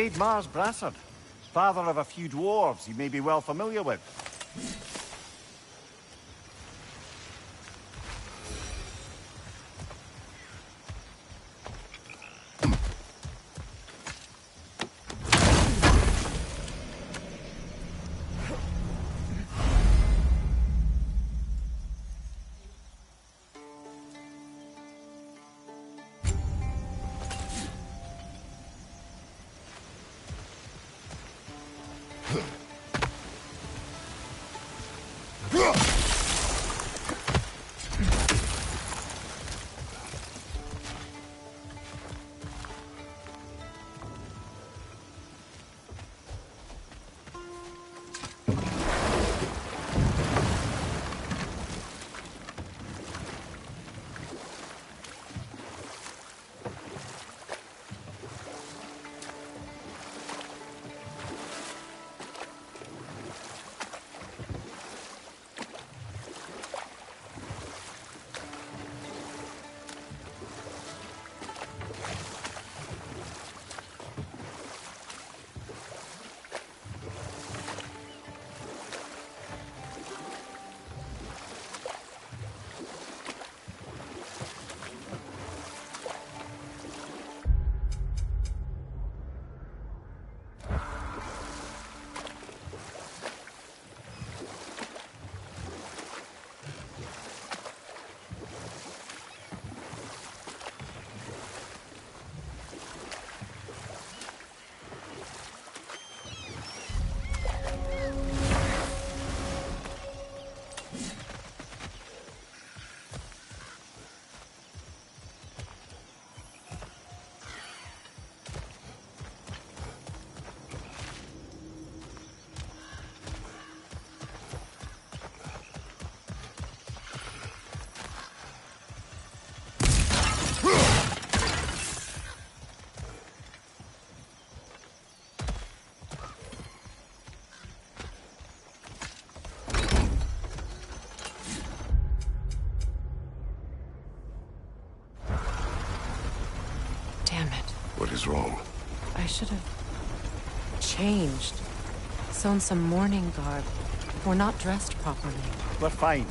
Raid Mars Brassard, father of a few dwarves you may be well familiar with. What is wrong? I should have changed. Sewn some mourning garb. We're not dressed properly. We're fine.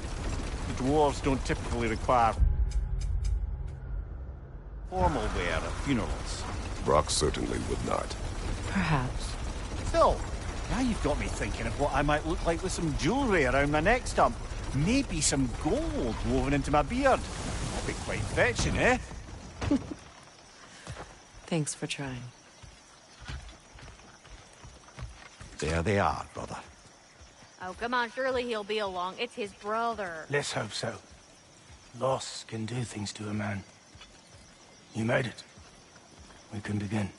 The dwarves don't typically require formal wear at funerals. Brock certainly would not. Perhaps. Still, now you've got me thinking of what I might look like with some jewellery around my neck stump. Maybe some gold woven into my beard. That'd be quite fetching, eh? Thanks for trying. There they are, brother. Oh, come on, surely he'll be along. It's his brother. Let's hope so. Loss can do things to a man. You made it. We can begin.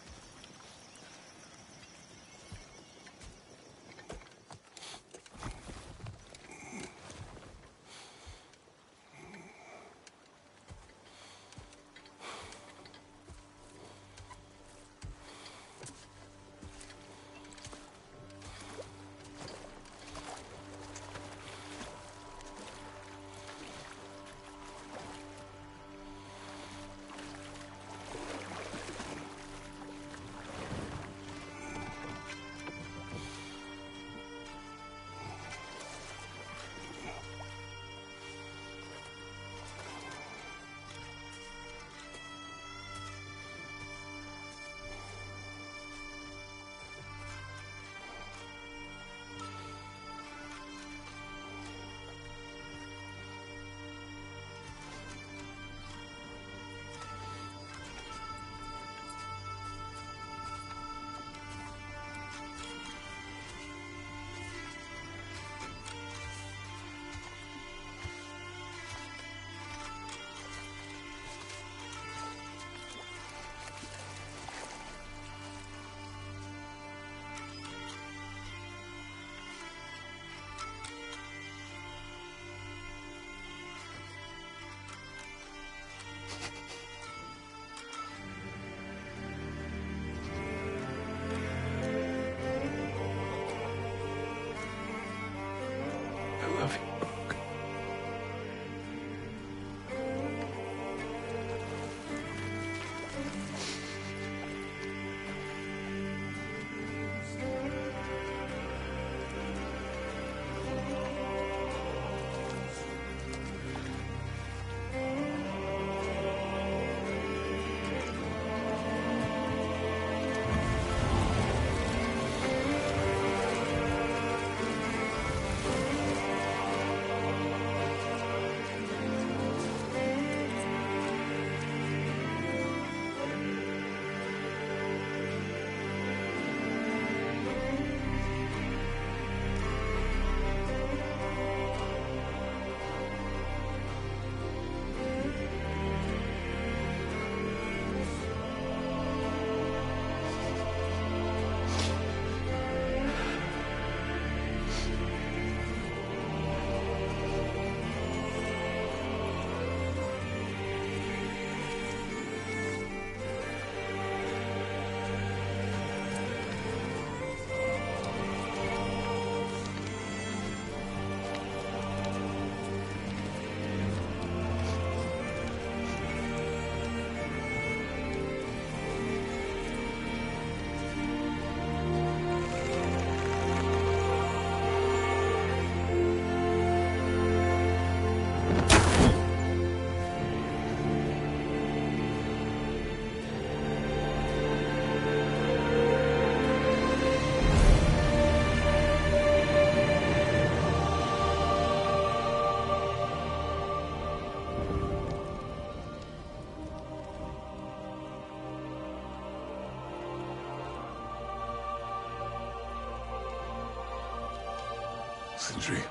Sindri.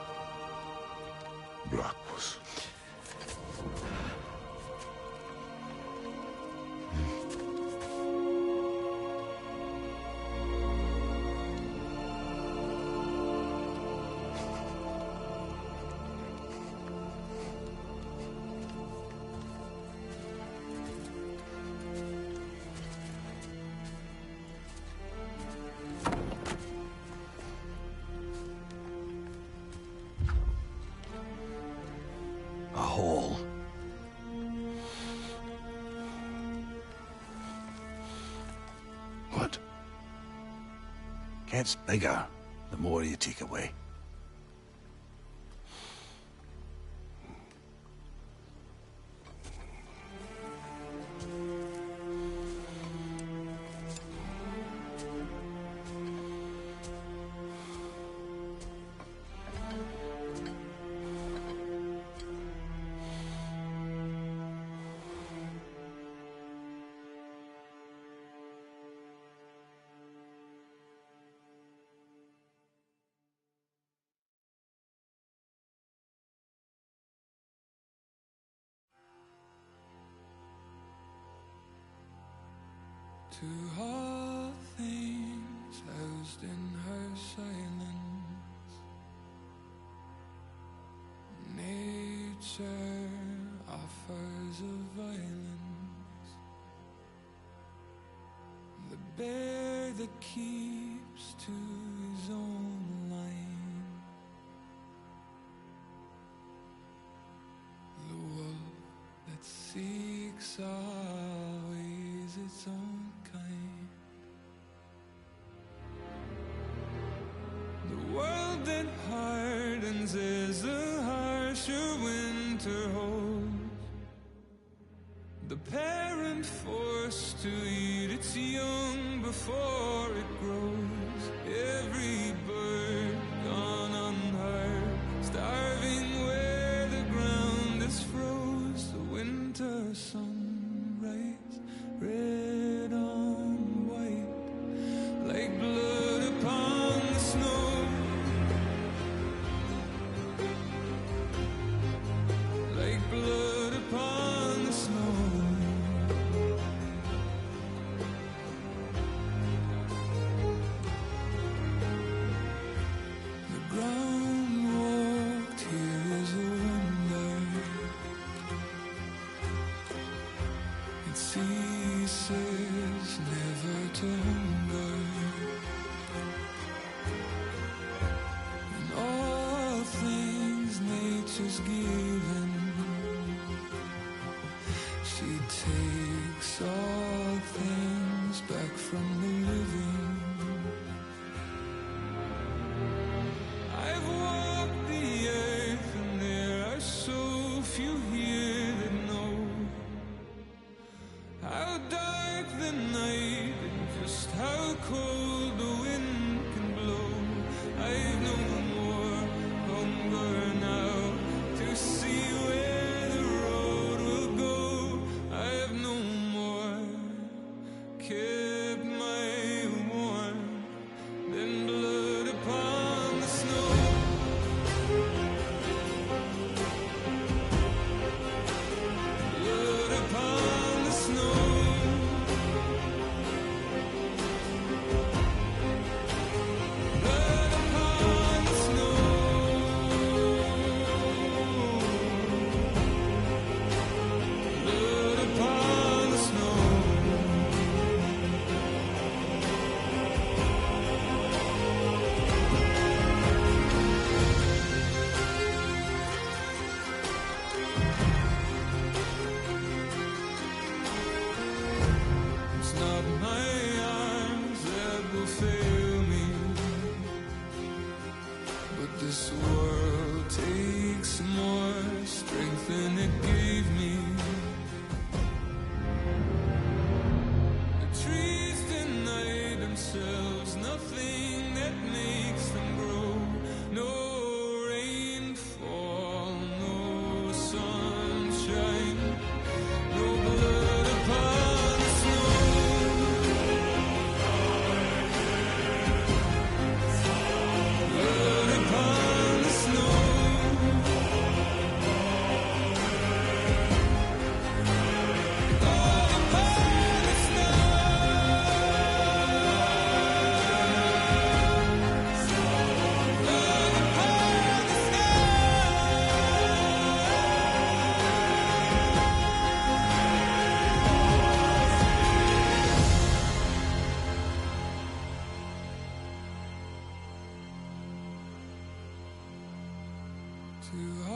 Blackwas. A hole. What? Gets bigger the more you take away. To all things housed in her silence, nature offers a violence, the bear that keeps to his own line, the wolf that seeks always its own kind. The world that hardens as a harsher winter holds, the parent forced to eat its young before it grows. Every bird gone unheard, starving where the ground is froze. The winter sunrise, red on white, like blood upon the snow, like blood upon the snow. The ground walked here is a wonder. It ceases never to hunger, and all things nature's given, she takes all things back from the living. I've walked the earth and there are so few here that know how dark the night and just how cold the wind can blow. I've no more hunger now to see where the road will go. I've no more kept my warmth than blood upon the snow. Blood upon the snow. Blood upon the snow. Blood upon the snow. It's not my arms that will fail me, but this world takes more strength than it gave me. The trees deny themselves nothing that makes them grow. No rainfall, no sunshine, no blood upon the snow. Blood upon the to